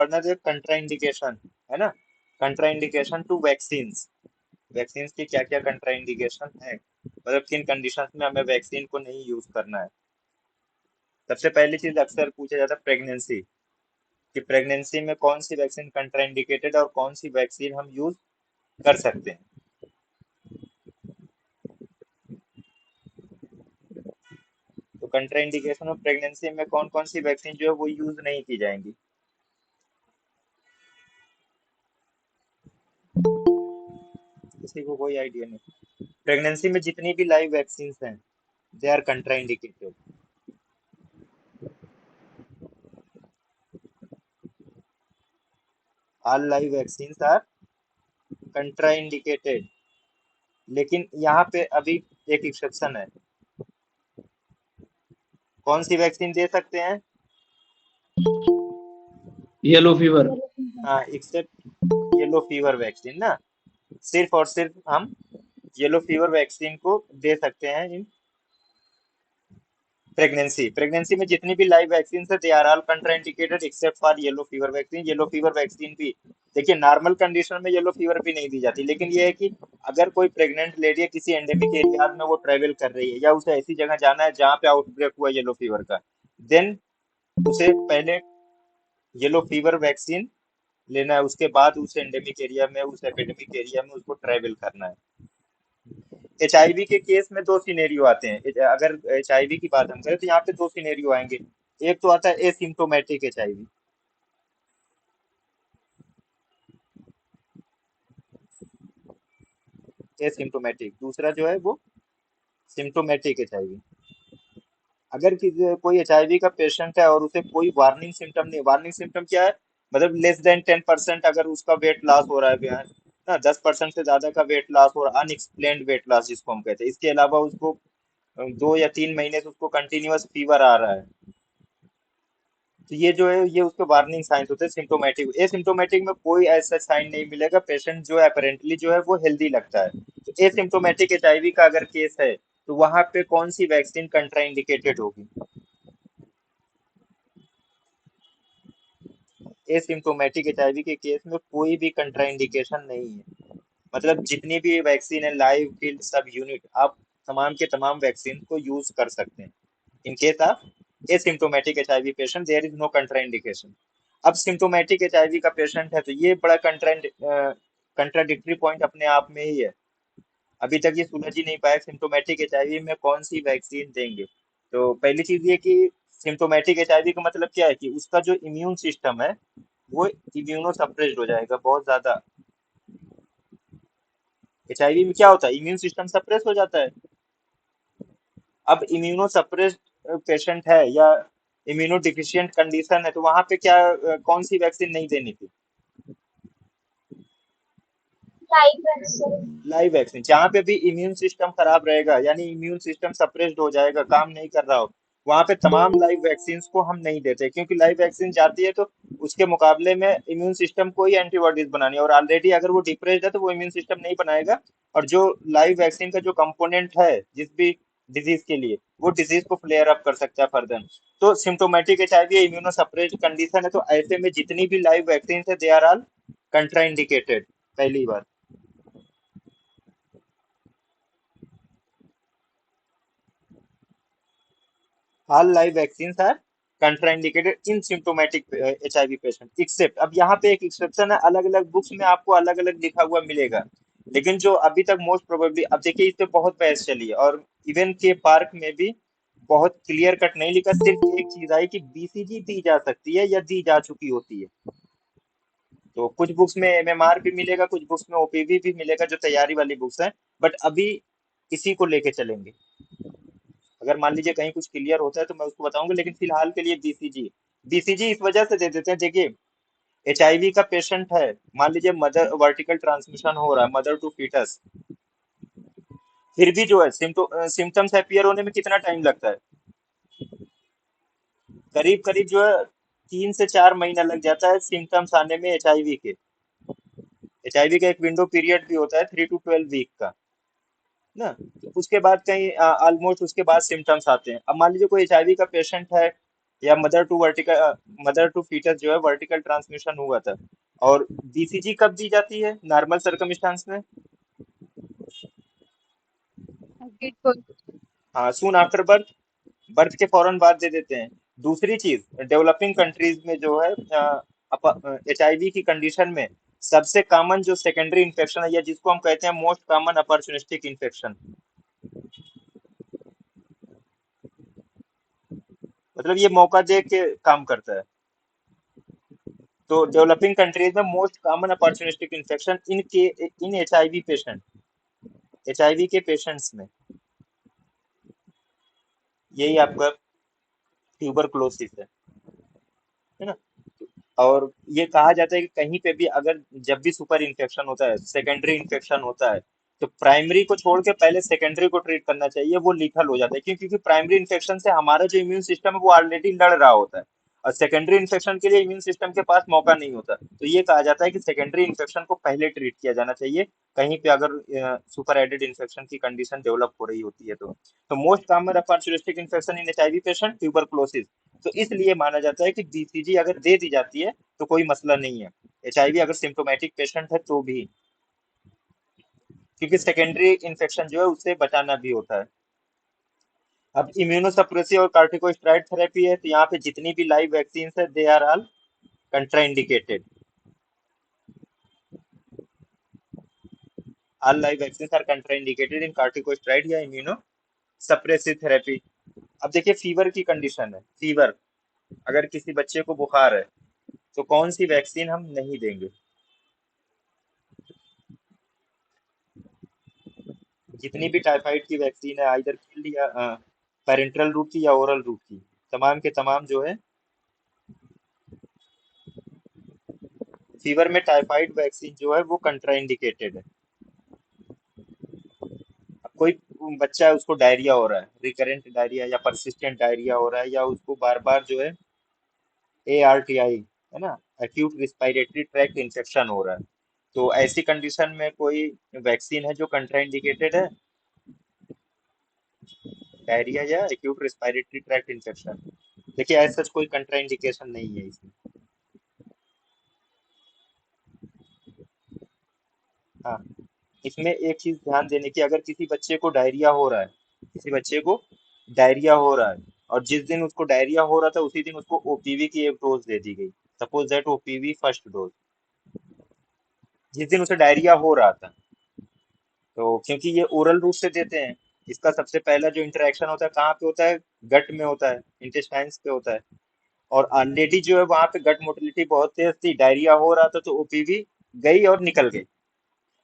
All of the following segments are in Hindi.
पढ़ना जो कंट्रा इंडिकेशन है ना, कंट्रा इंडिकेशन टू वैक्सीन। वैक्सीन की क्या क्या कंट्रा इंडिकेशन है, मतलब किन कंडीशंस में हमें वैक्सीन को नहीं यूज करना है। सबसे पहली चीज अक्सर पूछा जाता है प्रेगनेंसी, कि प्रेगनेंसी में कौन सी वैक्सीन कंट्रा इंडिकेटेड और कौन सी वैक्सीन हम यूज कर सकते हैं। तो कंट्रा इंडिकेशन और प्रेगनेंसी में कौन कौन सी वैक्सीन जो है वो यूज नहीं की जाएंगी। किसी को कोई आइडिया नहीं। प्रेगनेंसी में जितनी भी लाइव वैक्सीन हैं they are contraindicated. All live vaccine are contraindicated, लेकिन यहाँ पे अभी एक एक्सेप्शन है। कौन सी वैक्सीन दे सकते हैं? Yellow fever. हाँ, एक्सेप्ट येलो फीवर वैक्सीन ना, सिर्फ और सिर्फ हम येलो फीवर वैक्सीन को दे सकते हैं इन प्रेगनेंसी। प्रेगनेंसी में जितनी भी लाइव वैक्सीन है they are all contraindicated except for yellow fever vaccine. Yellow fever vaccine भी देखिए नॉर्मल कंडीशन में येलो फीवर भी नहीं दी जाती, लेकिन ये है कि अगर कोई प्रेग्नेंट लेडी है किसी एंडेमिक एरिया में वो ट्रेवल कर रही है या उसे ऐसी जगह जाना है जहाँ पे आउटब्रेक हुआ येलो फीवर का, देन उसे पहले येलो फीवर वैक्सीन लेना है, उसके बाद उस एंडेमिक एरिया में उस एपिडेमिक एरिया में उसको ट्रेवल करना है। एचआईवी के केस में दो सिनेरियो आते हैं। अगर एचआईवी की बात हम करें तो यहाँ पे दो सिनेरियो आएंगे। एक तो आता है एसिम्टोमेटिक एचआईवी, एसिम्टोमेटिक, दूसरा जो है वो सिम्टोमेटिक एचआईवी। अगर कोई एचआईवी का पेशेंट है और उसे कोई वार्निंग सिम्टम नहीं, वार्निंग सिम्टम क्या है, मतलब लेस देन 10% अगर उसका वेट लॉस हो रहा है ना, 10% से ज्यादा का वेट लॉस हो रहा है, अनएक्सप्लेन्ड वेट लॉस जिसको हम कहते हैं, इसके अलावा उसको 2 या 3 महीने से उसको कंटिन्यूअस फीवर आ रहा है, तो ये जो है ये उसके वार्निंग साइंस होते हैं सिम्टोमेटिक। एसिम्टोमेटिक में कोई ऐसा साइन नहीं मिलेगा, पेशेंट जो है अपेरेंटली जो है वो हेल्दी लगता है। तो एसिम्टोमेटिक एचआईवी का अगर केस है तो वहां पे कौन सी वैक्सीन कंट्राइंडिकेटेड होगी? एसिम्टोमेटिक एचआईवी के केस में कोई भी कंट्राइंडिकेशन नहीं है, मतलब जितनी भी वैक्सीन है लाइव फील्ड सब यूनिट आप तमाम के तमाम वैक्सीन को यूज कर सकते हैं। In case of asymptomatic HIV patient there is no contraindication. अब सिम्टोमेटिक एचआईवी का पेशेंट है तो ये बड़ा कंट्राडिक्टरी पॉइंट अपने आप में ही है। अभी तक ये सुलझ ही नहीं पाया सिम्टोमेटिक एचआईवी में कौन सी वैक्सीन देंगे। तो पहली चीज ये कि सिम्टोमेटिक एचआईवी का मतलब क्या है कि उसका जो इम्यून सिस्टम है वो इम्यूनो सप्रेस्ड हो जाएगा बहुत ज्यादा। एचआईवी में क्या होता है, इम्यून सिस्टम सप्रेस हो जाता है। अब इम्यूनो सप्रेस्ड पेशेंट है या इम्यूनो डिफिशियंट कंडीशन है तो वहां पे क्या कौन सी वैक्सीन नहीं देनी थी? Live vaccine. जहाँ पे भी इम्यून सिस्टम खराब रहेगा यानी इम्यून सिस्टम सप्रेस्ड हो जाएगा, काम नहीं कर रहा हो, वहां पे तमाम लाइव वैक्सीन को हम नहीं देते, क्योंकि लाइव वैक्सीन जाती है तो उसके मुकाबले में इम्यून सिस्टम को ही एंटीबॉडीज बनानी है, और ऑलरेडी अगर वो डिप्रेस्ड है तो वो इम्यून सिस्टम नहीं बनाएगा। और जो लाइव वैक्सीन का जो कंपोनेंट है जिस भी डिजीज के लिए, वो डिजीज को फ्लेयर अप कर सकता है फर्दर। तो symptomatic HIV immuno suppressed condition है, तो ऐसे में जितनी भी लाइव वैक्सीन है दे आर ऑल कंट्राइंडिकेटेड। पहली बात। All live vaccines are contraindicated in symptomatic HIV patient except, अब यहाँ पे एक एक्सेप्शन है, अलग अलग बुक्स में आपको अलग अलग लिखा हुआ मिलेगा, लेकिन जो अभी तक मोस्ट प्रोबेबली, अब देखिए इस पे बहुत बहस चली है और इवन के पार्क में भी बहुत क्लियर कट नहीं लिखा, सिर्फ एक चीज आई कि बीसीजी दी जा सकती है या दी जा चुकी होती है। तो कुछ बुक्स में एमएमआर भी मिलेगा, कुछ बुक्स में ओपीवी भी मिलेगा जो तैयारी वाली बुक्स हैं, बट अभी इसी को लेके चलेंगे। अगर मान लीजिए कहीं कुछ क्लियर होता है तो मैं उसको बताऊंगा, लेकिन फिलहाल के लिए बीसीजी। बीसीजी इस वजह से दे देते हैं, देखिए एचआईवी का पेशेंट है, मान लीजिए मदर वर्टिकल ट्रांसमिशन हो रहा है मदर टू फीटस, फिर भी जो है सिम्टम्स अपीयर होने में कितना टाइम लगता है? करीब करीब जो है 3 से 4 महीना लग जाता है सिम्टम्स आने में एचआईवी के। एचआईवी का एक विंडो पीरियड भी होता है 3 to 12 वीक का ना, तो उसके बाद कहीं ऑलमोस्ट उसके बाद सिम्टम्स आते हैं। अब मान लीजिए कोई एचआईवी का पेशेंट है या मदर टू फीटस जो है वर्टिकल ट्रांसमिशन हुआ था। और बीसीजी कब दी जाती है नॉर्मल सर्कमस्टांस में? बिल्कुल। हाँ, सून आफ्टर बर्थ, बर्थ के फौरन बाद दे देते हैं। दूसरी चीज, डेवलपिंग कंट्रीज में जो है एचआईवी की कंडीशन में सबसे कॉमन जो सेकेंडरी इन्फेक्शन है या जिसको हम कहते हैं मोस्ट कॉमन अपॉर्चुनिस्टिक इन्फेक्शन, मतलब ये मौका दे के काम करता है। तो डेवलपिंग कंट्रीज में most common opportunistic infection in HIV patient, HIV के पेशेंट्स में यही आपका ट्यूबरक्लोसिस है ना। और ये कहा जाता है कि कहीं पे भी अगर जब भी सुपर इन्फेक्शन होता है, सेकेंडरी इन्फेक्शन होता है, तो प्राइमरी को छोड़ के पहले सेकेंडरी को ट्रीट करना चाहिए, वो लीथल हो जाता है। क्योंकि प्राइमरी इन्फेक्शन से हमारा जो इम्यून सिस्टम है वो ऑलरेडी लड़ रहा होता है, और सेकेंडरी इन्फेक्शन के लिए इम्यून सिस्टम के पास मौका नहीं होता। तो ये कहा जाता है कि सेकेंडरी इन्फेक्शन को पहले ट्रीट किया जाना चाहिए, कहीं पे अगर सुपर एडेड इन्फेक्शन की कंडीशन डेवलप हो रही होती है तो most common opportunistic infection in HIV patient tuberculosis. तो इसलिए माना जाता है कि बीसीजी अगर दे दी जाती है तो कोई मसला नहीं है, एचआईवी अगर सिम्टोमेटिक पेशेंट है तो भी, क्योंकि सेकेंडरी इन्फेक्शन जो है उससे बचाना भी होता है। अब इम्यूनोसप्रेसिव और कार्टिकोस्टेरॉइड थेरेपी है, तो यहाँ पे जितनी भी लाइव वैक्सीन है they are all contraindicated. All live vaccine are contraindicated in corticosteroid या इम्यूनो सप्रेसिव थेरेपी। अब देखिए फीवर की कंडीशन है, फीवर, अगर किसी बच्चे को बुखार है तो कौन सी वैक्सीन हम नहीं देंगे? जितनी भी टाइफाइड की वैक्सीन है, आइदर फील्ड या पेरेंटल रूट की या ओरल रूट की, तमाम के तमाम जो है फीवर में टाइफाइड वैक्सीन जो है वो कंट्राइंडिकेटेड है। अब कोई बच्चा है उसको डायरिया हो रहा है, रिकरेंट डायरिया या परसिस्टेंट डायरिया हो रहा है, या उसको बार बार जो है एआरटीआई है ना, एक्यूट रिस्पायरेटरी ट्रैक्ट इन्फेक्शन हो रहा है, तो ऐसी कंडीशन में कोई वैक्सीन है जो कंट्राइंडिकेटेड है, डायरिया या एक्यूट रिस्पायरेटरी ट्रैक्ट इन्फेक्शन? देखिए ऐसा सच कोई कंट्राइंडिकेशन नहीं है इसमें। हाँ, इसमें एक चीज ध्यान देने की, अगर किसी बच्चे को डायरिया हो रहा है, किसी बच्चे को डायरिया हो रहा है, और जिस दिन उसको डायरिया हो रहा था उसी दिन उसको ओपीवी की एक डोज दे दी गई, suppose that OPV first dose, जिस दिन उसे डायरिया हो रहा था, तो क्योंकि ये ओरल रूट से देते हैं, इसका सबसे पहला जो इंटरेक्शन होता है कहाँ पे होता है? गट में होता है, इंटेस्टाइन्स पे होता है। और ऑलरेडी जो है वहां पे गट मोटिलिटी बहुत तेज थी, डायरिया हो रहा था, तो ओपीवी गई और निकल गई।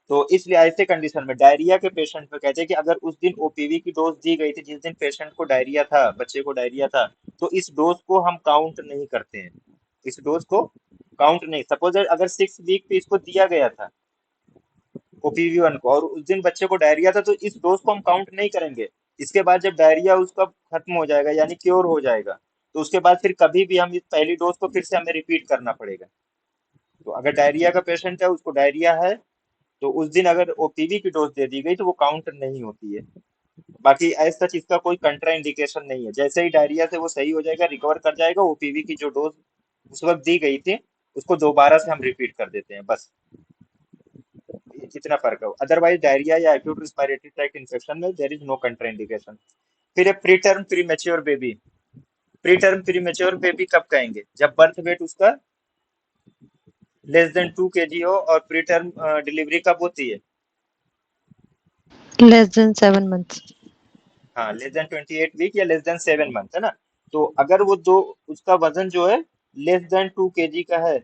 तो इसलिए ऐसे कंडीशन में डायरिया के पेशेंट में कहते हैं कि अगर उस दिन ओपीवी की डोज दी गई थी जिस दिन पेशेंट को डायरिया था, बच्चे को डायरिया था, तो इस डोज को हम काउंट नहीं करते हैं, इस डोज को काउंट नहीं। सपोज अगर 6 वीक पे इसको दिया गया था ओपीवी वन को, और उस दिन बच्चे को डायरिया था, तो इस डोज को हम काउंट नहीं करेंगे। इसके बाद जब डायरिया उसका खत्म हो जाएगा यानी क्योर हो जाएगा, तो उसके बाद फिर कभी भी हम इस पहली डोज को फिर से हमें रिपीट करना पड़ेगा। तो अगर डायरिया का पेशेंट है, उसको डायरिया है, तो उस दिन अगर ओपीवी की डोज दे दी गई तो वो काउंट नहीं होती है। बाकी एज सच इसका कोई कंट्रा इंडिकेशन नहीं है, जैसे ही डायरिया से वो सही हो जाएगा, रिकवर कर जाएगा, ओपीवी की जो डोज उस वक्त दी गई थी उसको दोबारा से हम रिपीट कर देते हैं, बस इतना फर्क है। अदरवाइज डायरिया या एक्यूट रिस्पायरेटरी ट्रैक्ट इन्फेक्शन में there is no contraindication. फिर preterm premature baby, preterm premature baby कब कहेंगे? जब बर्थ वेट उसका लेस देन 2 kg हो, और प्री टर्म डिलीवरी कब होती है? less than 7 months। हाँ, लेस देन 28 वीक या लेस देन 7 मंथ, है ना। तो अगर वो दो, उसका वजन जो है लेस देन 2 kg का है,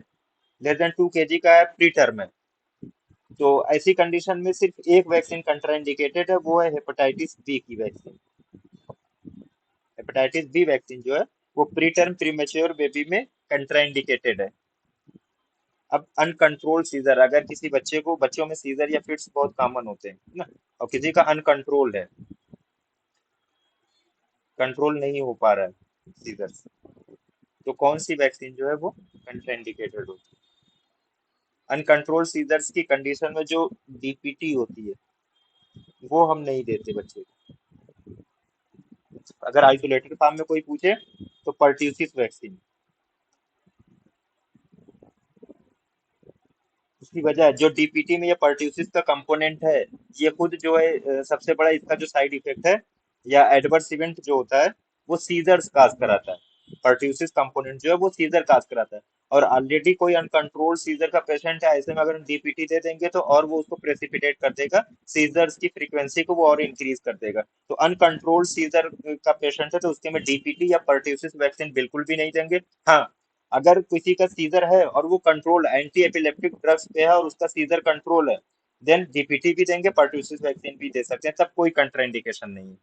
लेस देन 2 kg का है, प्री टर्म है, तो ऐसी कंडीशन में सिर्फ एक वैक्सीन कंट्राइंडिकेटेड है, वो है हेपेटाइटिस बी की वैक्सीन। हेपेटाइटिस बी वैक्सीन जो है वो प्री टर्म प्रीमेच्योर बेबी में कंट्राइंडिकेटेड है। अब अनकंट्रोल सीजर, अगर किसी बच्चे को, बच्चों में सीजर या फिट्स बहुत कॉमन होते हैं ना, और किसी का अनकंट्रोल्ड है, कंट्रोल नहीं हो पा रहा है सीजर, तो कौन सी वैक्सीन जो है वो कंट्राइंडिकेटेड होती है? अनकंट्रोल सीजर्स की कंडीशन में जो डीपीटी होती है वो हम नहीं देते बच्चे को। अगर आइसोलेटेड फॉर्म में कोई पूछे तो पर्ट्यूसिस वैक्सीन। उसकी वजह है जो डीपीटी में ये पर्ट्यूसिस का कंपोनेंट है, ये खुद जो है सबसे बड़ा इसका जो साइड इफेक्ट है या एडवर्स इवेंट जो होता है, वो सीजर्स काज कराता है। पर्ट्यूसिस कंपोनेंट जो है वो सीजर काज कराता है। और ऑलरेडी कोई अनकंट्रोल्ड सीजर का पेशेंट है, ऐसे में अगर हम डीपीटी दे देंगे तो और वो उसको प्रेसिपिटेट कर देगा, सीजर्स की फ्रीक्वेंसी को वो और इंक्रीज कर देगा। तो अनकंट्रोल्ड सीजर का पेशेंट है तो उसके में डीपीटी या पर्ट्यूसिस वैक्सीन बिल्कुल भी नहीं देंगे। हाँ, अगर किसी का सीजर है और वो कंट्रोल एंटी एपिलेप्टिक ड्रग्स पे है और उसका सीजर कंट्रोल है, देन डीपीटी भी देंगे, पर्ट्यूसिस वैक्सीन भी दे सकते हैं, तब कोई कंट्राइंडिकेशन नहीं है।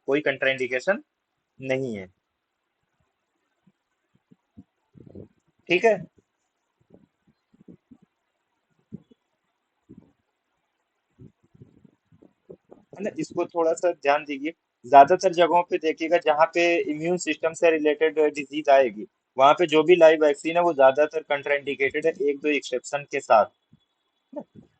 कोई कंट्राइंडिकेशन नहीं है। ठीक है। है ना, इसको थोड़ा सा ध्यान दीजिए। ज्यादातर जगहों पे देखिएगा जहाँ पे इम्यून सिस्टम से रिलेटेड डिजीज आएगी, वहां पे जो भी लाइव वैक्सीन है वो ज्यादातर कंट्राइंडिकेटेड है, एक दो एक्सेप्शन के साथ।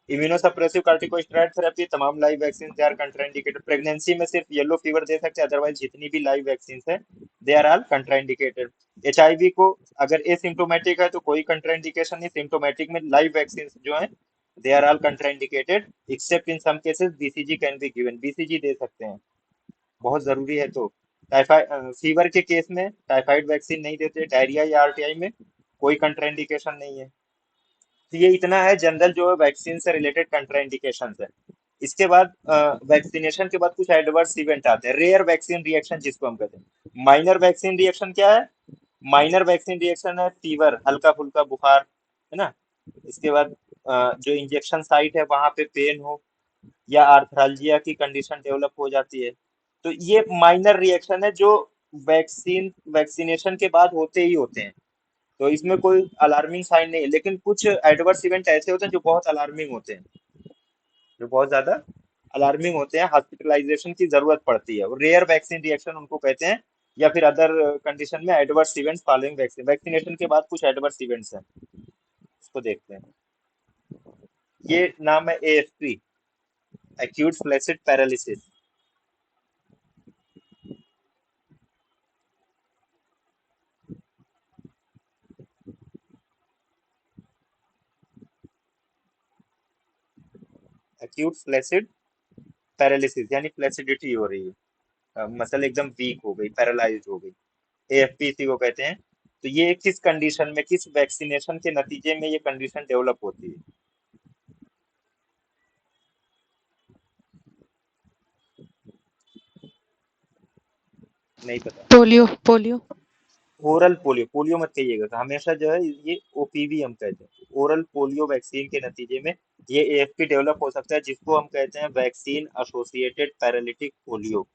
इम्यूनोसप्रेसिव कार्टिकोस्टेरॉइड थेरेपी, तमाम live vaccine they are contraindicated. Pregnancy में सिर्फ येलो फीवर दे सकते हैं, अदरवाइज जितनी भी लाइव वैक्सीन है they are all contraindicated. HIV को अगर एसिम्टोमेटिक है तो कोई कंट्राइंडिकेशन नहीं, सिम्टोमेटिक में लाइव वैक्सीन जो है they are all contraindicated, except in some cases BCG can be given, BCG दे सकते हैं, बहुत जरूरी है तो। टाइफाइड फीवर के केस में टाइफाइड वैक्सीन नहीं देते, डायरिया या आरटीआई में कोई कंट्राइंडिकेशन नहीं है। तो ये इतना है जनरल जो है वैक्सीन से रिलेटेड कंट्राइंडिकेशन है। इसके बाद वैक्सीनेशन के बाद कुछ एडवर्स इवेंट आते हैं, रेयर वैक्सीन रिएक्शन जिसको हम कहते हैं। माइनर वैक्सीन रिएक्शन क्या है? माइनर वैक्सीन रिएक्शन है फीवर, हल्का फुल्का बुखार, है ना। इसके बाद जो इंजेक्शन साइट है वहां पे पेन हो या आर्थरालजिया की कंडीशन डेवलप हो जाती है। तो ये माइनर रिएक्शन है जो वैक्सीनेशन के बाद होते ही होते हैं। तो इसमें कोई अलार्मिंग साइन नहीं है, लेकिन कुछ एडवर्स इवेंट ऐसे होते हैं जो बहुत अलार्मिंग होते हैं, जो बहुत ज्यादा अलार्मिंग होते हैं, हॉस्पिटलाइजेशन की जरूरत पड़ती है, और रेयर वैक्सीन रिएक्शन उनको कहते हैं। या फिर अदर कंडीशन में adverse events following vaccine, vaccination के बाद कुछ एडवर्स इवेंट्स हैं, उसको देखते हैं। ये नाम है AFP, acute flaccid paralysis. Acute flaccid paralysis यानी फ्लैसिडिटी हो रही है, मसल एकदम वीक हो गई, पैरालाइज्ड हो गई, एएफपी इसी को कहते हैं। तो ये किस कंडीशन में, किस वैक्सीनेशन के नतीजे में ये कंडीशन डेवलप होती है? नहीं पता। Polio polio. Oral polio, polio मत कहिएगा, हमेशा जो है ये ओपीवी हम कहते हैं, ओरल पोलियो वैक्सीन के नतीजे में ये एएफपी डेवलप हो सकता है, जिसको हम कहते हैं वैक्सीन एसोसिएटेड पैरालिटिक पोलियो,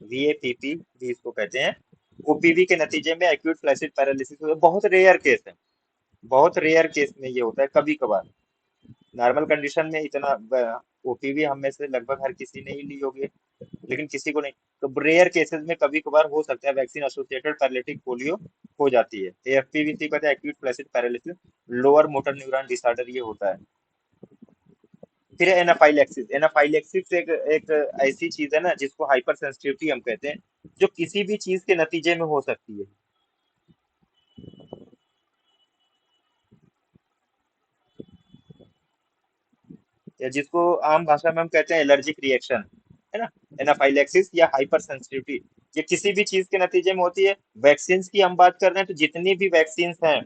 वीएपीपी भी इसको कहते हैं। ओपीवी के नतीजे में एक्यूट फ्लैसिड पैरालिसिस बहुत रेयर केस है, बहुत रेयर केस में ये होता है, कभी कभार। नॉर्मल कंडीशन में इतना ओपीवी हम में से लगभग हर किसी ने ही ली होगी, लेकिन किसी को नहीं। तो रेयर केसेस में कभी कभार हो सकता है वैक्सीन एसोसिएटेड पैरालिटिक पोलियो हो जाती है। एएफपीवीसी कहते हैं acute flaccid paralysis, lower motor neuron disorder ये होता है। फिर एनाफाइलेक्सिस, एनाफाइलेक्सिस एक एक ऐसी चीज है ना जिसको हाइपर सेंसिटिविटी हम कहते हैं, जो किसी भी चीज के नतीजे में हो सकती है, या जिसको आम भाषा में हम कहते हैं एलर्जिक रिएक्शन, है ना। एनाफाइलेक्सिस या हाइपर सेंसिटिविटी ये किसी भी चीज के नतीजे में होती है। वैक्सीन की हम बात कर रहे हैं तो जितनी भी वैक्सीन हैं,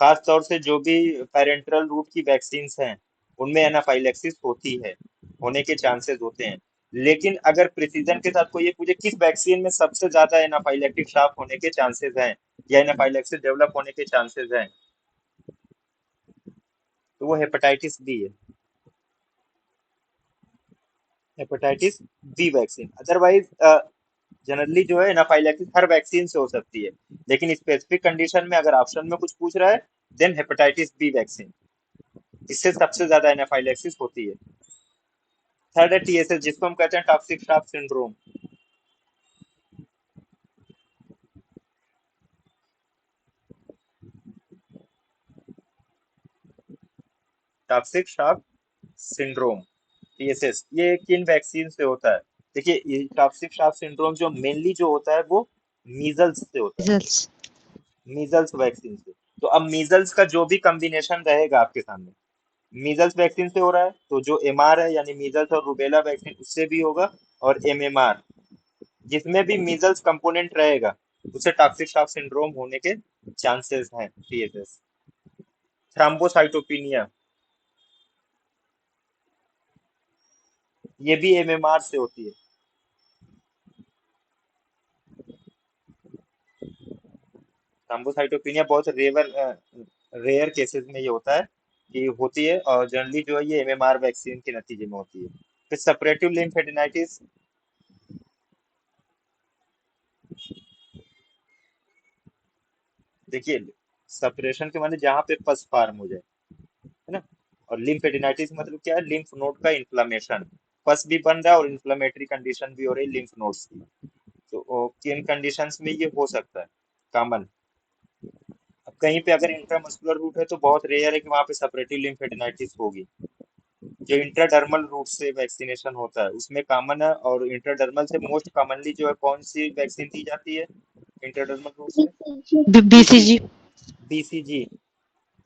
खास तौर से जो भी पेरेंटल रूट की वैक्सीन हैं, उनमें एनाफाइलेक्सिस होती है, होने के चांसेस होते हैं। लेकिन अगर प्रिसीजन के साथ कोई ये पूछे किस वैक्सीन में सबसे ज्यादा एनाफाइलेक्टिक शॉक होने के चांसेस हैं या एनाफाइलेक्सिस डेवलप होने के चांसेस हैं, तो वो हेपेटाइटिस बी है, hepatitis B vaccine. Otherwise generally जो है एनाफाइलेक्सिस हर वैक्सीन से हो सकती है, लेकिन स्पेसिफिक कंडीशन में अगर ऑप्शन में कुछ पूछ रहा है, देन हेपेटाइटिस बी वैक्सीन, इससे सबसे ज्यादा एनाफाइलेक्सिस होती है। थर्ड है टीएसएस, जिसको हम कहते हैं toxic shock syndrome, toxic shock syndrome, TSS, ये किन वैक्सीन से होता है? देखिए ये टॉक्सिक शॉक सिंड्रोम जो मेनली जो होता है वो मीजल्स से होता है, Results. मीजल्स वैक्सीन से। तो अब मीजल्स का जो भी कॉम्बिनेशन रहेगा आपके सामने, मीजल्स वैक्सीन से हो रहा है तो जो एमआर है यानी मीजल्स और रूबेला वैक्सीन उससे भी होगा, और एमएमआर जिसमें भी मीजल्स कंपोनेंट रहेगा उससे टॉक्सिक शॉक सिंड्रोम होने के चांसेस हैं, टीएसएस। थ्रम्बोसाइटोपिनिया ये भी एमएमआर से होती है। थ्रम्बोसाइटोपिनिया बहुत रेयर केसेस में ये होता है कि होती है, और जनरली जो है ये एमएमआर वैक्सीन के नतीजे में होती है। फिर सेपरेटिव लिम्फेडेनाइटिस, देखिए सेपरेशन के माने जहाँ पे पस फॉर्म हो जाए, है ना। और लिम्फेडेनाइटिस मतलब क्या है, लिम्फ नोड का इन्फ्लामेशन, पस भी बन रहा है और इन्फ्लामेटरी कंडीशन भी हो रही है लिम्फ नोड्स की। तो किन कंडीशंस में ये हो सकता है कॉमन। अब कहीं पे अगर इंट्रामस्कुलर रूट है तो बहुत रेयर है कि वहां पे सेपरेटिव लिम्फेडेनाइटिस होगी। जो इंट्राडर्मल रूट से वैक्सीनेशन होता है उसमें कॉमन है, और इंट्राडर्मल से मोस्ट कॉमनली जो है कौन सी वैक्सीन दी जाती है इंट्राडर्मल रूट से? BCG. बीसीजी,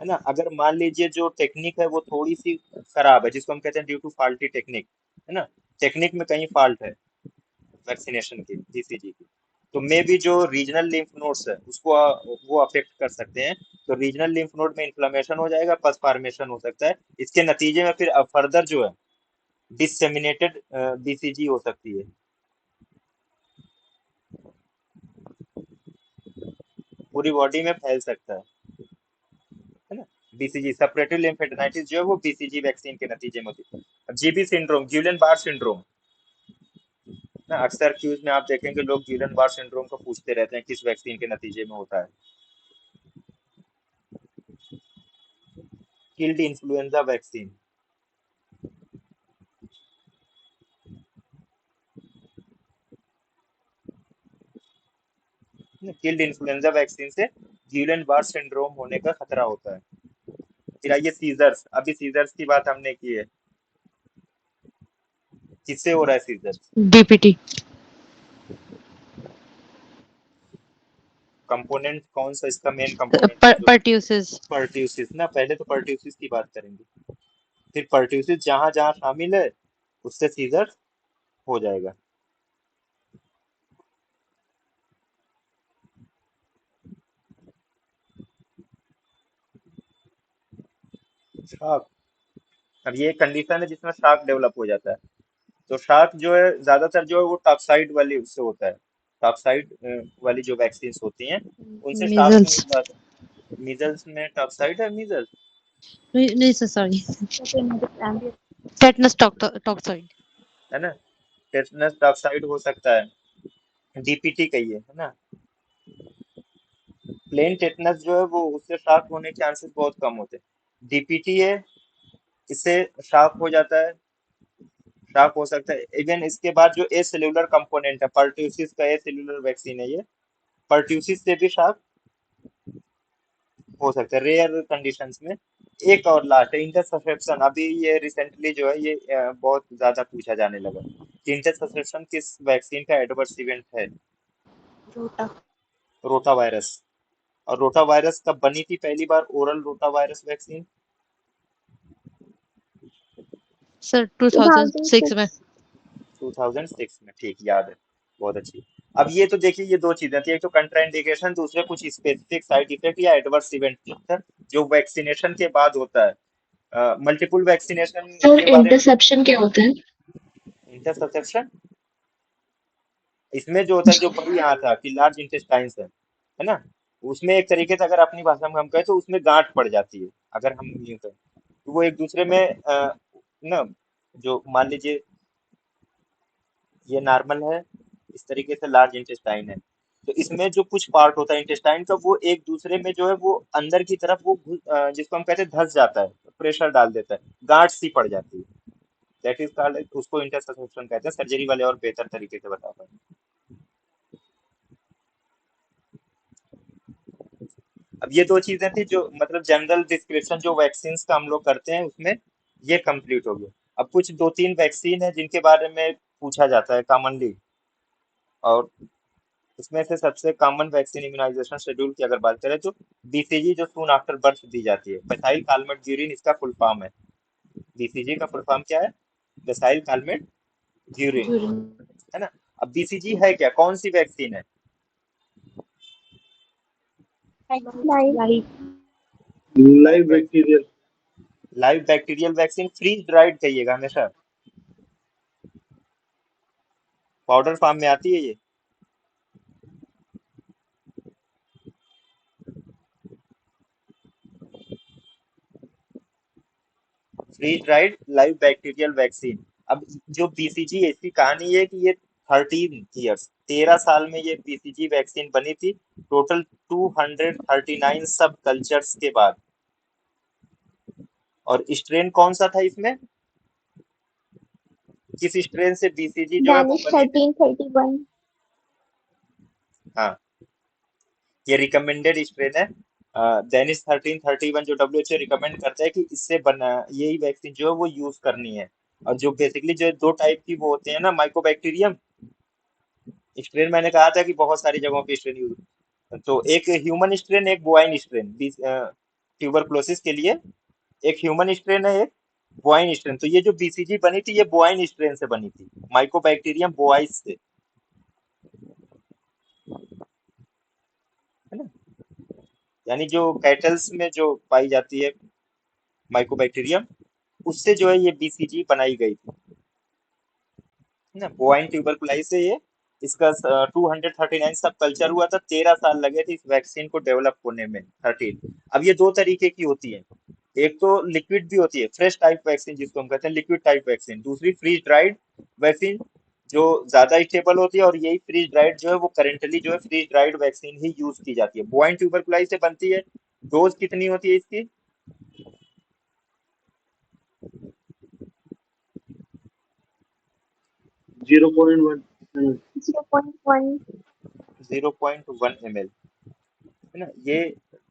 है ना। अगर मान लीजिए जो टेक्निक है वो थोड़ी सी खराब है, जिसको हम कहते हैं ड्यू टू फॉल्टी टेक्निक, है ना, टेक्निक में कहीं फॉल्ट है वैक्सीनेशन की, बीसीजी की, तो मे भी जो रीजनल लिम्फ नोड्स है उसको वो अफेक्ट कर सकते हैं। तो रीजनल लिम्फ नोड में इन्फ्लेमेशन हो जाएगा, पस फॉर्मेशन हो सकता है, इसके नतीजे में फिर फर्दर जो है डिससेमिनेटेड बीसीजी हो सकती है, पूरी बॉडी में फैल सकता है ना। बीसीजी सेपरेटिव लिम्फेडेनाइटिस जो है वो बीसीजी वैक्सीन के नतीजे में होती है। अब जीबी सिंड्रोम, ग्यूलेन बार सिंड्रोम ना, अक्सर क्यूज में आप देखेंगे लोग ग्यूलेन बार सिंड्रोम को पूछते रहते हैं किस वैक्सीन के नतीजे में होता है। Killed influenza vaccine, killed influenza vaccine से ग्यूलेन बार सिंड्रोम होने का खतरा होता है। फिर आइए सीजर्स, अभी सीजर्स की बात हमने की है, किससे हो रहा है सीजर्स? DPT. कंपोनेंट कौन सा इसका मेन कंपोनेंट है जो? Pertussis. पर्ट्यूसिस ना, पहले तो पर्ट्यूसिस की बात करेंगे, फिर पर्ट्यूसिस जहां जहां शामिल है उससे सीजर हो जाएगा। शॉक, अब ये कंडीशन है जिसमें शॉक डेवलप हो जाता है। तो शॉक जो है ज्यादातर जो है वो टॉक्साइड वाली उससे होता है, टॉक्साइड वाली जो वैक्सीन होती हैं उनसे शॉक में Measles. ज्यादा। मीजल्स में टॉक्साइड है, measles, No, no, sir, sorry. Tetanus toxoid. है ना, टेटनस टॉक्साइड हो सकता है, डीपीटी कहिए, है ना। प्लेन टेटनस जो है वो उससे शॉक होने के चांसेस बहुत कम होते हैं। डीपीटी है, इससे शॉक हो जाता है, शॉक हो सकता है। इवन इसके बाद जो ए सेल्यूलर कंपोनेंट है, पर्ट्यूसिस का ए सेल्यूलर वैक्सीन है ये, पर्ट्यूसिस से भी शॉक हो सकता है रेयर कंडीशंस में। एक और लास्ट है इंटरसेप्शन, अभी ये रिसेंटली जो है ये बहुत ज्यादा पूछा जाने लगा कि इंटरसेप्शन किस वैक्सीन का एडवर्स इवेंट है। Rota. रोटा वायरस, और रोटा वायरस कब बनी थी पहली बार oral rotavirus vaccine? Sir, 2006 में. 2006 में, ठीक याद है, बहुत अच्छी। अब ये तो देखिए ये दो चीजें थी, एक तो कंट्राइंडिकेशन, दूसरे कुछ स्पेसिफिक साइड इफेक्ट या एडवर्स इवेंट जो वैक्सीनेशन के बाद होता है। मल्टीपल वैक्सीनेशन सर के बारे में। इंटरसेप्शन क्या होता है? इंटरसेप्शन इसमें जो होता है, जो बड़ी आंत है कि लार्ज इंटेस्टाइन्स है ना, उसमें एक तरीके से अगर अपनी भाषा में हम कहें तो उसमें गांठ पड़ जाती है, अगर हम यूं कहें तो वो एक दूसरे में ना, जो मान लीजिए ये नॉर्मल है, इस तरीके से लार्ज इंटेस्टाइन है, तो इसमें जो कुछ पार्ट होता है इंटेस्टाइन का वो एक दूसरे में जो है वो अंदर की तरफ वो जिसको हम कहते हैं धंस जाता है, प्रेशर डाल देता है, गांठ सी पड़ जाती है, दैट इज कॉल्ड, उसको इंटरसेप्शन कहते हैं, सर्जरी वाले और बेहतर तरीके से बता पाए। अब ये दो चीजें थी जो मतलब जनरल डिस्क्रिप्शन जो वैक्सीन का हम लोग करते हैं उसमें ये कंप्लीट हो गया। अब कुछ दो तीन वैक्सीन है जिनके बारे में पूछा जाता है कॉमनली। और इसमें से सबसे कॉमन वैक्सीन इम्यूनाइजेशन शेड्यूल की अगर बात करें तो बीसीजी जो सून आफ्टर बर्थ दी जाती है, बेसाइल कालमेट ज्यूरिन इसका फुल फॉर्म है। बीसीजी का फुल फॉर्म क्या है? बेसाइल कालमेट ज्यूरिन, ड्यूरिंग है ना। अब बीसीजी है क्या, कौन सी वैक्सीन है? Live live live bacterial, live bacterial vaccine, freeze dried कहिएगा हमेशा, पाउडर फॉर्म में आती है ये। Freeze dried live bacterial vaccine. अब जो बीसीजी, इसकी कहानी है कि ये 13 ईयर्स, 13 साल में ये बीसीजी वैक्सीन बनी थी, टोटल 239 सब कल्चर्स के बाद। और स्ट्रेन कौन सा था इसमें, किस स्ट्रेन से बीसीजी जो है वो डैनिश बनी थी? 1331। हाँ, ये रिकमेंडेड स्ट्रेन है। डेनिस 1331 जो डब्ल्यू एच ओ रिकमेंड करता है कि इससे बना यही वैक्सीन जो है वो यूज करनी है। और जो बेसिकली जो दो टाइप की वो होते हैं ना, माइकोबैक्टीरियम स्ट्रेन, मैंने कहा था कि बहुत सारी जगहों पे स्ट्रेन यूज, तो एक ह्यूमन स्ट्रेन, एक बोआइन स्ट्रेन ट्यूबरक्लोसिस के लिए। एक ह्यूमन स्ट्रेन है, एक बोआइन स्ट्रेन। तो ये जो बीसीजी बनी थी ये बोआइन स्ट्रेन से बनी थी, माइकोबैक्टीरियम बोआइस से, है ना। यानी जो कैटल्स में जो पाई जाती है माइकोबैक्टीरियम, उससे जो है ये बीसीजी बनाई गई थी, है ना। बोआइन ट्यूबरकुलाइस से ये, इसका 239 सब कल्चर हुआ था, 13 साल लगे थे इस वैक्सीन को डेवलप होने में, 13। अब ये दो तरीके की होती है, एक तो लिक्विड भी होती है, फ्रेश टाइप वैक्सीन जिसको हम कहते हैं लिक्विड टाइप वैक्सीन, दूसरी फ्रीज ड्राइड वैक्सीन जो ज्यादा स्टेबल होती है। और यही फ्रीज ड्राइड जो है वो करेंटली जो है फ्रीज ड्राइड वैक्सीन ही यूज की जाती है, बोआइन ट्यूबरकुलाइस से बनती है। डोज कितनी होती है इसकी? 0.1, 0.1। 0.1 ml, है ना। ये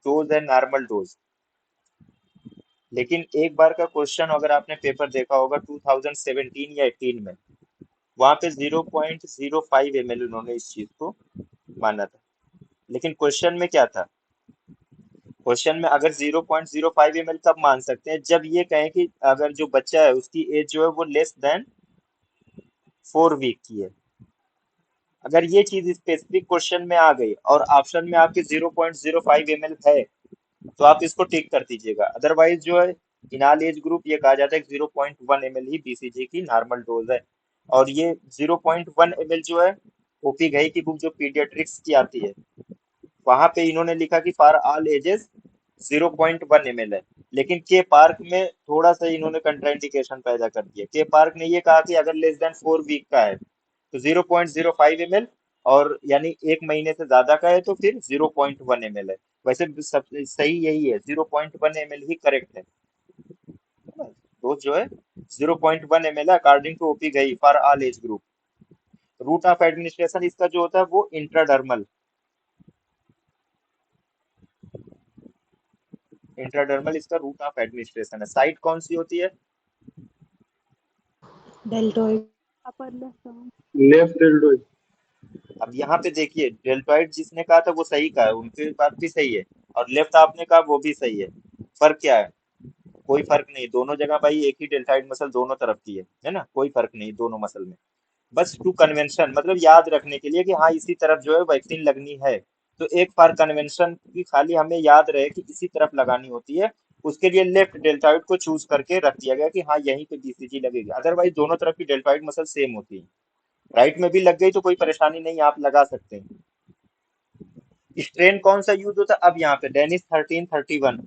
डोज है, नॉर्मल डोज। लेकिन एक बार का क्वेश्चन अगर आपने पेपर देखा होगा 2017 या 18 में, वहां पे 0.05 ml उन्होंने इस चीज को माना था। लेकिन क्वेश्चन में क्या था, क्वेश्चन में अगर 0.05 ml तब मान सकते हैं जब ये कहें कि अगर जो बच्चा है उसकी एज जो है वो लेस देन 4 वीक की है। अगर ये चीज स्पेसिफिक क्वेश्चन में आ गई और ऑप्शन में आपके 0.05 ml है, तो आप इसको टिक कर दीजिएगा। अदरवाइज जो है इन ऑल एज ग्रुप ये कहा जाता है कि 0.1 ml ही बीसीजी की नॉर्मल डोज है। और ये 0.1 ml जो है, ओपी घई की बुक जो पीडियाट्रिक्स की आती है, वहां पे इन्होंने लिखा कि फॉर ऑल एजेस 0.1 ml है। लेकिन के पार्क में थोड़ा सा इन्होंने कंट्राइंडिकेशन पैदा कर दिया। के पार्क ने ये कहा कि अगर लेस देन 4 वीक का है तो 0.05 ml, और यानी 1 महीने से ज्यादा का है तो फिर 0.1 ml है। वैसे सब सही यही है, 0.1 ml ही करेक्ट है। तो जो है 0.1 ml है अकॉर्डिंग टू ओपी गई for all age group. Route of administration इसका जो होता है वो इंट्राडर्मल, इंट्राडर्मल इसका रूट ऑफ एडमिनिस्ट्रेशन है। साइट कौन सी होती है? Deltoid upper left. Left deltoid. अब यहाँ पे देखिए, डेल्टोइड जिसने कहा था वो सही कहा है, उनकी बात भी सही है, और लेफ्ट आपने कहा वो भी सही है। फर्क क्या है? कोई फर्क नहीं, दोनों जगह भाई एक ही डेल्टाइड मसल दोनों तरफ की है ना, कोई फर्क नहीं दोनों मसल में। बस टू कन्वेंशन, मतलब याद रखने के लिए कि हाँ इसी तरफ जो है वैक्सीन लगनी है, तो एक फॉर कन्वेंशन की खाली हमें याद रहे कि इसी तरफ लगानी होती है, उसके लिए लेफ्ट डेल्टॉइड को चूज करके रख दिया गया कि हाँ यहीं पे बीसीजी लगेगी। अदरवाइज दोनों तरफ की डेल्टॉइड मसल सेम होती है, राइट में भी लग गई तो कोई परेशानी नहीं, आप लगा सकते हैं। स्ट्रेन कौन सा यूज होता है अब यहाँ पे? डेनिस 1331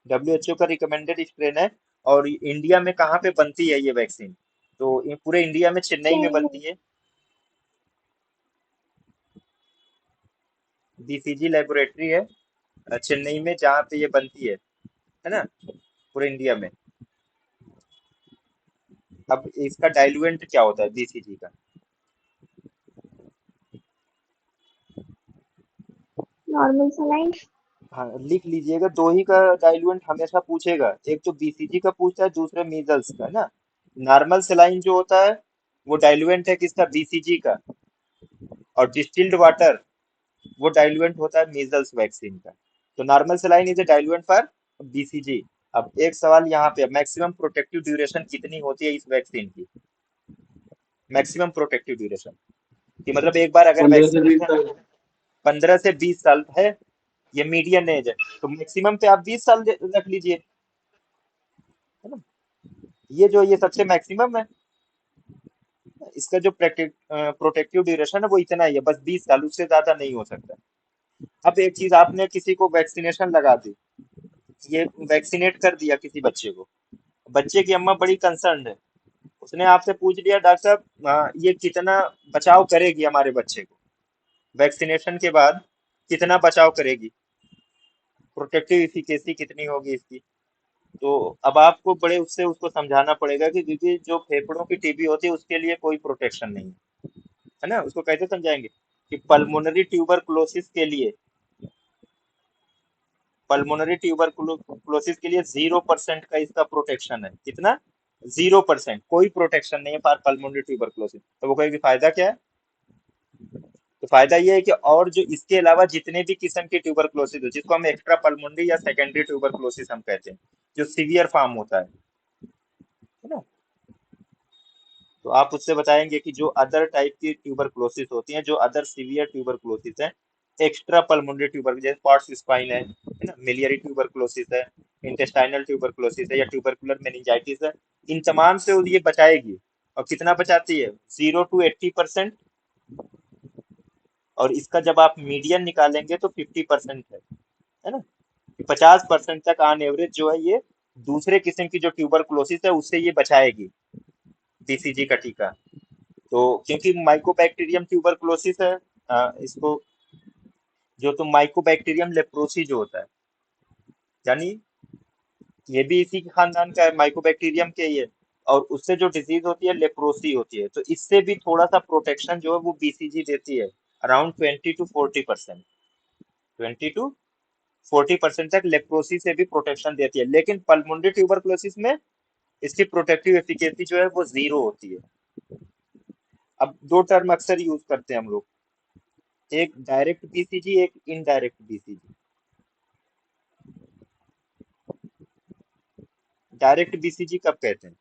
डब्ल्यूएचओ का रिकमेंडेड स्ट्रेन है। और इंडिया में कहाँ पे बनती है ये वैक्सीन? तो ये पूरे इंडिया में चेन्नई में चेन्नई। बनती है, बीसीजी लेबोरेटरी है चेन्नई में जहाँ पे ये बनती है ना, पूरे इंडिया में। अब इसका डाइल्यूएंट क्या होता है बीसीजी का? Normal saline. हाँ लिख लीजिएगा, दो ही का डाइल्यूएंट हमेशा पूछेगा, एक तो बीसीजी का पूछता है, दूसरा मीजल्स का ना। नॉर्मल सेलाइन जो होता है वो डाइल्यूएंट है किसका, बीसीजी का। और डिस्टिल्ड वाटर वो डाइल्यूएंट होता है मीजल्स वैक्सीन का। तो normal saline is a diluent for BCG. अब एक सवाल यहाँ पे, मैक्सिमम प्रोटेक्टिव ड्यूरेशन कितनी होती है इस वैक्सीन की, मैक्सिमम प्रोटेक्टिव ड्यूरेशन, कि मतलब एक बार अगर 15 से 20 वैक्सीनेशन, साल 15 से 20 साल है, ये मीडियन एज है, तो मैक्सिमम पे आप 20 साल रख लीजिए, है ना। ये सबसे मैक्सिमम है, इसका जो प्रोटेक्टिव ड्यूरेशन है वो इतना ही है, बस 20 साल, उससे ज्यादा नहीं हो सकता। अब एक चीज, आपने किसी को वैक्सीनेशन लगा दी, ये वैक्सीनेट कर दिया किसी बच्चे को, बच्चे की अम्मा बड़ी कंसर्न है, उसने आपसे पूछ लिया डॉक्टर साहब ये कितना बचाव करेगी हमारे बच्चे को, वैक्सीनेशन के बाद कितना बचाव करेगी, प्रोटेक्टिव इफिकेसी कितनी होगी इसकी। तो अब आपको बड़े उससे उसको समझाना पड़ेगा कि क्योंकि जो फेफड़ों की टीबी होती है उसके लिए कोई प्रोटेक्शन नहीं है ना। उसको कैसे समझाएंगे कि पल्मोनरी ट्यूबरकुलोसिस के लिए, पल्मोनरी ट्यूबरकुलोसिस के लिए 0% का इसका प्रोटेक्शन है, कितना, 0%, कोई प्रोटेक्शन नहीं है फॉर पल्मोनरी ट्यूबरकुलोसिस। तो वो कहेगी फायदा क्या है, तो फायदा ये है कि और जो इसके अलावा जितने भी किस्म की ट्यूबरकुलोसिस हो, जिसको हम एक्स्ट्रा पल्मोनरी या सेकेंडरी ट्यूबरकुलोसिस हम कहते हैं, जो सीवियर फॉर्म होता है ना, तो आप उससे बताएंगे कि जो अदर टाइप की ट्यूबरकुलोसिस होती हैं, जो अदर सीवियर ट्यूबरकुलोसिस है, एक्स्ट्रा पल्मोनरी ट्यूबर, जैसे पॉट्स स्पाइन है ना, मिलियरी ट्यूबरकुलोसिस है, इंटेस्टाइनल ट्यूबरकुलोसिस है, या ट्यूबरकुलर मेनिंजाइटिस है, इन तमाम से ये बचाएगी। और कितना बचाती है, 0 to 80%। और इसका जब आप मीडियन निकालेंगे तो 50% है ना, 50% तक ऑन एवरेज जो है ये दूसरे किस्म की जो ट्यूबरकुलोसिस है उससे ये बचाएगी, बीसीजी का टीका। तो क्योंकि माइकोबैक्टीरियम ट्यूबरकुलोसिस है, इसको जो, तो माइकोबैक्टीरियम लेप्रोसी जो होता है, यानी ये भी इसी के खानदान का है, माइकोबैक्टीरियम के ही है। और उससे जो डिजीज होती है लेप्रोसी होती है, तो इससे भी थोड़ा सा प्रोटेक्शन जो है वो बीसीजी देती है, अराउंड 20 to 40%, 20 to 40% तक लेप्रोसी से भी प्रोटेक्शन देती है। लेकिन पल्मोनरी ट्यूबरकुलोसिस में इसकी प्रोटेक्टिव एफिकेसी जो है वो 0 होती है। अब दो टर्म अक्सर यूज करते हैं हम लोग, एक डायरेक्ट बीसीजी, एक इनडायरेक्ट बीसीजी। डायरेक्ट बीसीजी कब कहते हैं,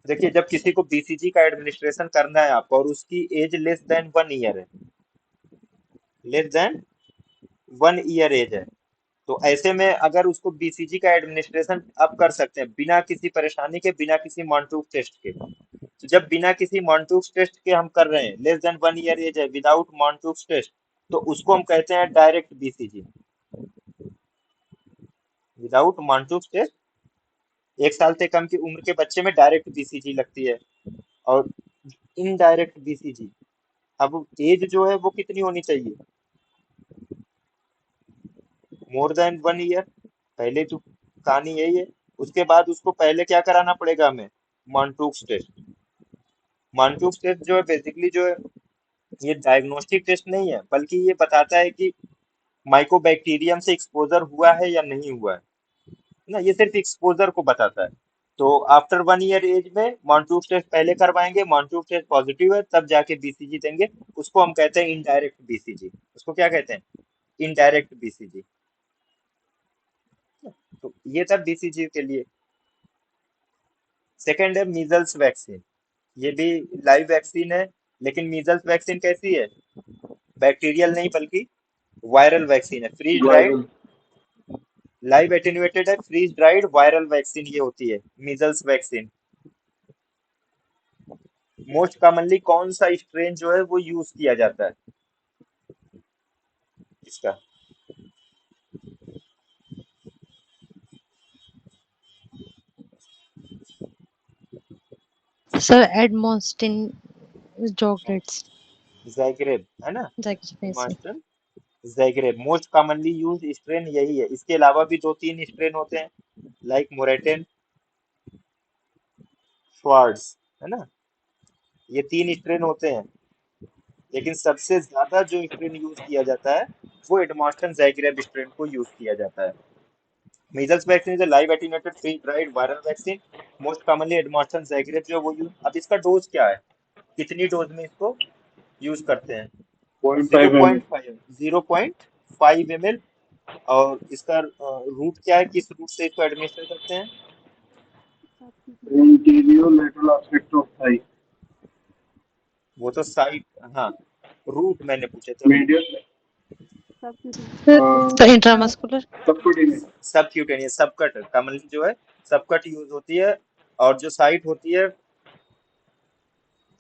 देखिए जब किसी को बीसीजी का एडमिनिस्ट्रेशन करना है आपको और उसकी एज लेस देन 1 ईयर है, लेस देन 1 ईयर एज है, तो ऐसे में अगर उसको बीसीजी का एडमिनिस्ट्रेशन आप कर सकते हैं बिना किसी परेशानी के, बिना किसी मॉन्टूक टेस्ट के। तो जब बिना किसी मॉन्टूक टेस्ट के हम कर रहे हैं, लेस देन 1 ईयर एज है, विदाउट मॉन्टूक टेस्ट, तो उसको हम कहते हैं डायरेक्ट बीसीजी, विदाउट मॉन्टूक टेस्ट। 1 साल से कम की उम्र के बच्चे में डायरेक्ट बीसीजी लगती है। और इनडायरेक्ट बीसीजी, अब एज जो है वो कितनी होनी चाहिए, मोर देन 1 ईयर, पहले तो कहानी यही है। उसके बाद उसको पहले क्या कराना पड़ेगा हमें, मॉन्टूक्स टेस्ट। मॉन्टूक्स टेस्ट जो है बेसिकली जो है, ये डायग्नोस्टिक टेस्ट नहीं है, बल्कि ये बताता है कि माइकोबैक्टीरियम से एक्सपोजर हुआ है या नहीं हुआ है ना, ये सिर्फ एक्सपोजर को बताता है। तो आफ्टर 1 ईयर एज में मॉन्टूक्स टेस्ट पहले करवाएंगे, मॉन्टूक्स टेस्ट पॉजिटिव है तब जाके बीसीजी देंगे, उसको हम कहते हैं इनडायरेक्ट बीसीजी। उसको क्या कहते हैं, इनडायरेक्ट बीसीजी। तो ये था बीसीजी के लिए। सेकेंड है मीजल्स वैक्सीन, ये भी लाइव वैक्सीन है, लेकिन मीजल्स वैक्सीन कैसी है, बैक्टीरियल नहीं बल्कि वायरल वैक्सीन है, freeze dried, viral. Live attenuated है, फ्रीज ड्राइड वायरल वैक्सीन ये होती है मीजल्स वैक्सीन। मोस्ट कॉमनली कौन सा स्ट्रेन जो है वो यूज किया जाता है इसका, Sir, Edmonston chocolates. जैग्रेब है ना, Expensive. Master Zagreb most commonly used strain यही है। इसके अलावा भी दो तीन स्ट्रेन होते हैं, लाइक मोरेटेन, स्वार्ड्स, है ना, ये 3 स्ट्रेन होते हैं। लेकिन सबसे ज्यादा जो स्ट्रेन यूज किया जाता है वो एडमॉस्टन ज़ैग्रेब स्ट्रेन को यूज किया जाता है। Measles vaccine is a live attenuated freeze dried viral vaccine, most commonly Edmonston Zagreb जो वो यूज। अब इसका डोज क्या है, कितनी डोज में इसको यूज करते हैं? 0.5 ml। 0.5, 0.5 ml। और इसका रूट क्या है, किस रूट से इसको एडमिनिस्टर करते हैं? Anterior lateral aspect of thigh। वो तो साइड, हाँ, रूट मैंने पूछे थे, रूट। Medial तो इंट्रामस्कुलर। subcutaneous। सबक्यूटेनियस, सबकट कॉमनली जो है सबकट यूज होती है। और जो साइट होती है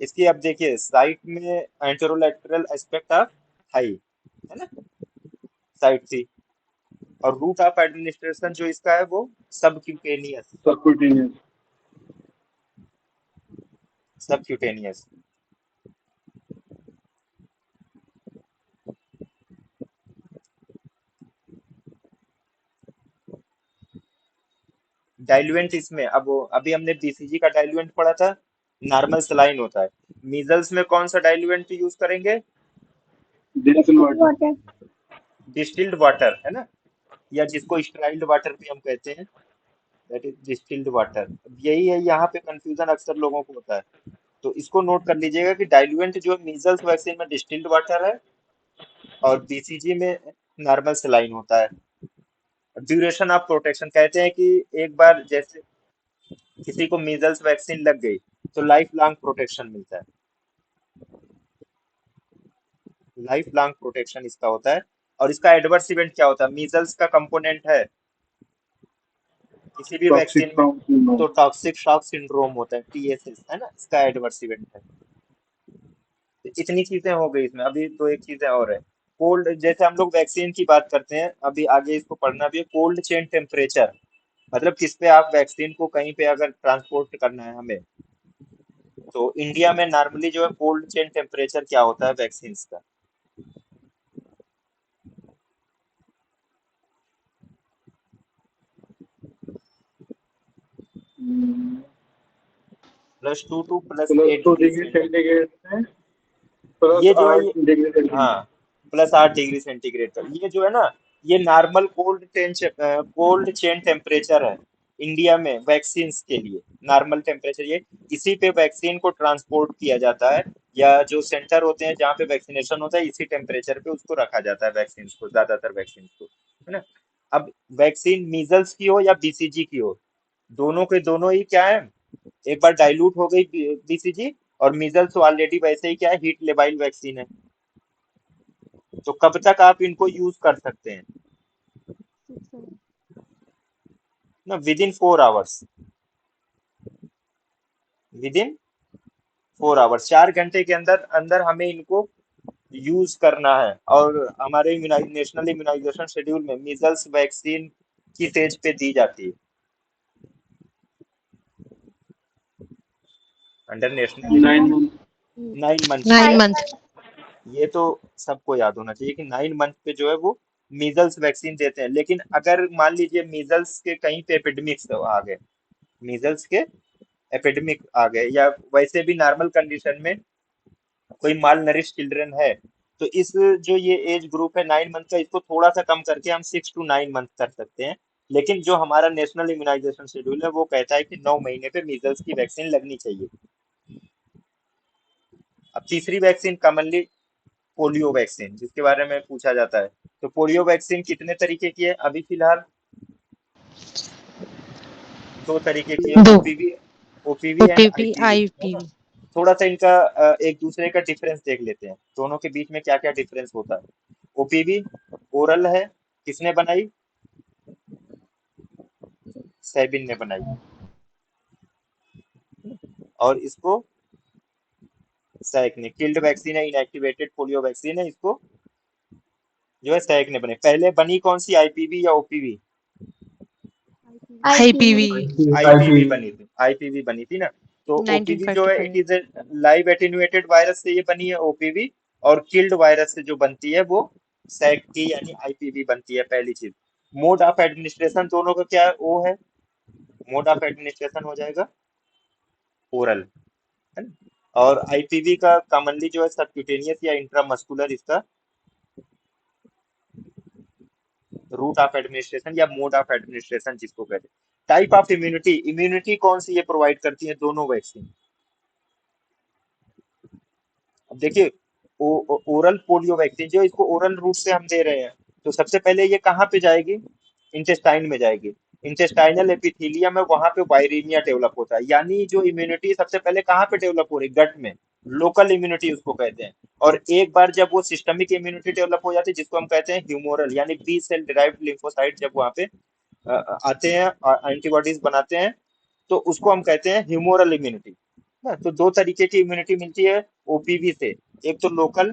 इसकी, अब देखिए साइट में एंटेरोलेटरल एस्पेक्ट ऑफ थाई, है ना, साइट थी। और रूट ऑफ एडमिनिस्ट्रेशन जो इसका है वो सबक्यूटेनियस, Subcutaneous। सबक्यूटेनियस। डाइल्यूएंट इसमें, अब अभी हमने बीसीजी का डाइल्यूएंट पढ़ा था, नॉर्मल सलाइन होता है। मीजल्स में कौन सा डाइल्यूएंट यूज करेंगे? Distilled water। water, distilled water, है ना, या जिसको स्टराइल्ड वाटर भी हम कहते हैं, दैट इज डिस्टिल्ड वाटर। यही है, यहाँ पे कंफ्यूजन अक्सर लोगों को होता है। तो इसको नोट कर लीजिएगा कि डाइल्यूएंट जो मीजल्स वैक्सीन में डिस्टिल्ड वाटर है और बीसीजी में नॉर्मल सलाइन होता है। ड्यूरेशन ऑफ प्रोटेक्शन कहते हैं कि एक बार जैसे किसी को मीजल्स वैक्सीन लग गई तो लाइफ लॉन्ग प्रोटेक्शन मिलता है, लाइफ लॉन्ग प्रोटेक्शन इसका होता है। और इसका एडवर्स इवेंट क्या होता है? मीजल्स का कंपोनेंट है किसी भी Toxic वैक्सीन में, shock syndrome। तो टॉक्सिक शॉक सिंड्रोम होता है, टीएसएस, है ना, इसका एडवर्स इवेंट है। तो इतनी चीजें हो गई इसमें, अभी तो एक चीजें और है। कोल्ड, जैसे हम लोग वैक्सीन की बात करते हैं, अभी आगे इसको पढ़ना भी है, कोल्ड चेन टेम्परेचर, मतलब किस पे आप वैक्सीन को कहीं पे अगर ट्रांसपोर्ट करना है हमें, तो इंडिया में नॉर्मली जो है कोल्ड चेन टेम्परेचर क्या होता है वैक्सीन का? +2 to +8 +2 degree degree centigrade. Centigrade से प्लस ये जो है 8 डिग्री हाँ, सेंटीग्रेड। +8 डिग्री सेंटीग्रेड का, ये जो है ना, ये नॉर्मल कोल्ड चेन टेम्परेचर है इंडिया में वैक्सीन के लिए। नॉर्मल टेम्परेचर ये, इसी पे वैक्सीन को ट्रांसपोर्ट किया जाता है, या जो सेंटर होते हैं जहाँ पे वैक्सीनेशन होता है, इसी टेम्परेचर पे उसको रखा जाता है वैक्सीन को, ज्यादातर वैक्सीन को, है ना। अब वैक्सीन मीजल्स की हो या बीसीजी की हो, दोनों के दोनों ही क्या है, एक बार डाइल्यूट हो गई बीसीजी, और मीजल्स ऑलरेडी वैसे ही क्या है, हीट लेबाइल वैक्सीन है। तो कब तक आप इनको यूज कर सकते हैं ना? With in 4 hours, with in 4 hours, 4 घंटे के अंदर अंदर हमें इनको यूज करना है। और हमारे नेशनल इम्यूनाइजेशन शेड्यूल में मीजल्स वैक्सीन किस एज पे दी जाती है? Under national 9 months। 9 मंथ पे, 9 मंथ। ये तो सबको याद होना चाहिए कि 9 मंथ पे जो है वो मीजल्स वैक्सीन देते हैं। लेकिन अगर मान लीजिए मीजल्स के कहीं पे एपिडेमिक्स आ गए, मीजल्स के एपिडेमिक आ गए, या वैसे भी नॉर्मल कंडीशन में कोई माल नरिश चिल्ड्रन है, तो इस जो ये एज ग्रुप है 9 मंथ का, इसको थोड़ा सा कम करके हम 6 to 9 मंथ कर सकते हैं। लेकिन जो हमारा नेशनल इम्यूनाइजेशन शेड्यूल है वो कहता है कि 9 महीने पे मीजल्स की वैक्सीन लगनी चाहिए। अब तीसरी वैक्सीन कॉमनली पोलियो वैक्सीन, जिसके बारे में पूछा जाता है। तो पोलियो वैक्सीन कितने तरीके की है अभी फिलहाल? 2 तरीके की है, दो। ओपीवी एंड ओपीवी आईपीवी, है ना। आईपीवी। थोड़ा सा इनका एक दूसरे का डिफरेंस देख लेते हैं, दोनों के बीच में क्या क्या डिफरेंस होता है। ओपीवी ओरल है, किसने बनाई? सेबिन ने बनाई। और इसको सैक ने, किल्ड वैक्सीन है, इनएक्टिवेटेड पोलियो वैक्सीन है, इसको जो है सैक ने बनाई। पहले बनी कौन सी, आईपीवी या ओपीवी? आईपीवी। आईपीवी बनी थी, आईपीवी बनी थी ना। तो ओपीवी जो है, it 1955। Is a live attenuated virus से ये बनी है ओपीवी। और किल्ड वायरस से जो बनती है वो सैक की यानी आईपीवी बनती है, पहली चीज। मोड ऑफ एडमिनिस्ट्रेशन दोनों का क्या है, वो है, मोड ऑफ एडमिनिस्ट्रेशन हो जाएगा ओरल, है ना। और आईपीवी का कॉमनली जो है सबक्यूटेनियस या इंट्रामस्कुलर इसका रूट ऑफ एडमिनिस्ट्रेशन या मोड ऑफ एडमिनिस्ट्रेशन जिसको कहते हैं। टाइप ऑफ इम्यूनिटी, इम्यूनिटी कौन सी ये प्रोवाइड करती है दोनों वैक्सीन। अब देखिए ओरल पोलियो वैक्सीन जो इसको ओरल रूट से हम दे रहे हैं, तो सबसे पहले ये कहाँ पे जाएगी, इंटेस्टाइन में जाएगी। इंटेस्टाइनल एपिथेलियम है, वहां पे वायरिनिया डेवलप होता है, यानी जो इम्यूनिटी सबसे पहले कहाँ पे डेवलप हो रही है, गट में। लोकल इम्यूनिटी उसको कहते हैं। और एक बार जब वो सिस्टमिक इम्यूनिटी डेवलप हो जाती है जिसको हम कहते हैं ह्यूमोरल, यानी बी सेल डिराइव्ड लिम्फोसाइट जब वहां पे आते हैं और एंटीबॉडीज बनाते हैं, तो उसको हम कहते हैं ह्यूमोरल इम्यूनिटी। तो दो तरीके की इम्यूनिटी मिलती है ओपीवी से, एक तो लोकल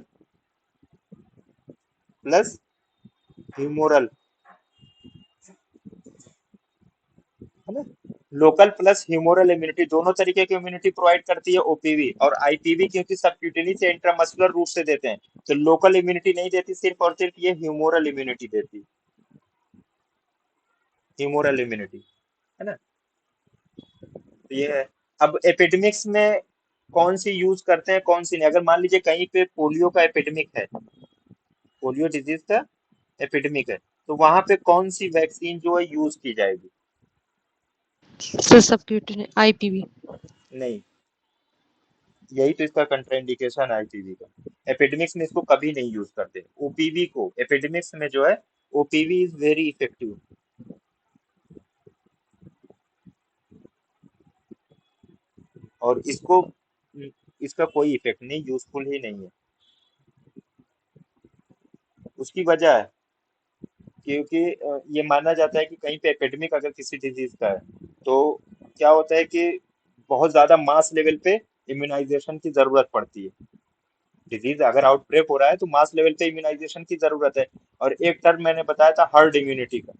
प्लस ह्यूमोरल, है ना। लोकल प्लस ह्यूमोरल इम्यूनिटी दोनों तरीके की इम्यूनिटी प्रोवाइड करती है ओपीवी। और आईपीवी क्योंकि सबक्यूटेनियस से इंट्रामस्कुलर रूट से देते हैं, तो लोकल इम्यूनिटी नहीं देती, सिर्फ और सिर्फ ये ह्यूमोरल इम्यूनिटी देती, ह्यूमोरल इम्यूनिटी, है ना। तो ये है। अब एपिडेमिक्स में कौन सी यूज करते हैं कौन सी नहीं, अगर मान लीजिए कहीं पे पोलियो का एपिडेमिक है, पोलियो डिजीज का एपिडेमिक है, तो वहां पे कौन सी वैक्सीन जो है यूज की जाएगी। Sir subcutaneous IPv. नहीं, यही तो इसका कंट्राइंडिकेशन है आईपीवी का। एपिडेमिक्स में इसको कभी नहीं यूज करते ओपीवी को, एपिडेमिक्स में जो है ओपीवी इज वेरी इफेक्टिव, और इसको इसका कोई इफेक्ट नहीं, यूजफुल ही नहीं है। उसकी वजह है क्योंकि ये माना जाता है कि कहीं पे एपिडेमिक अगर किसी डिजीज का है, तो क्या होता है कि बहुत ज्यादा मास लेवल पे इम्यूनाइजेशन की जरूरत पड़ती है। डिजीज अगर आउटब्रेक हो रहा है तो मास लेवल पे इम्यूनाइजेशन की जरूरत है। और एक टर्म मैंने बताया था हर्ड इम्यूनिटी का।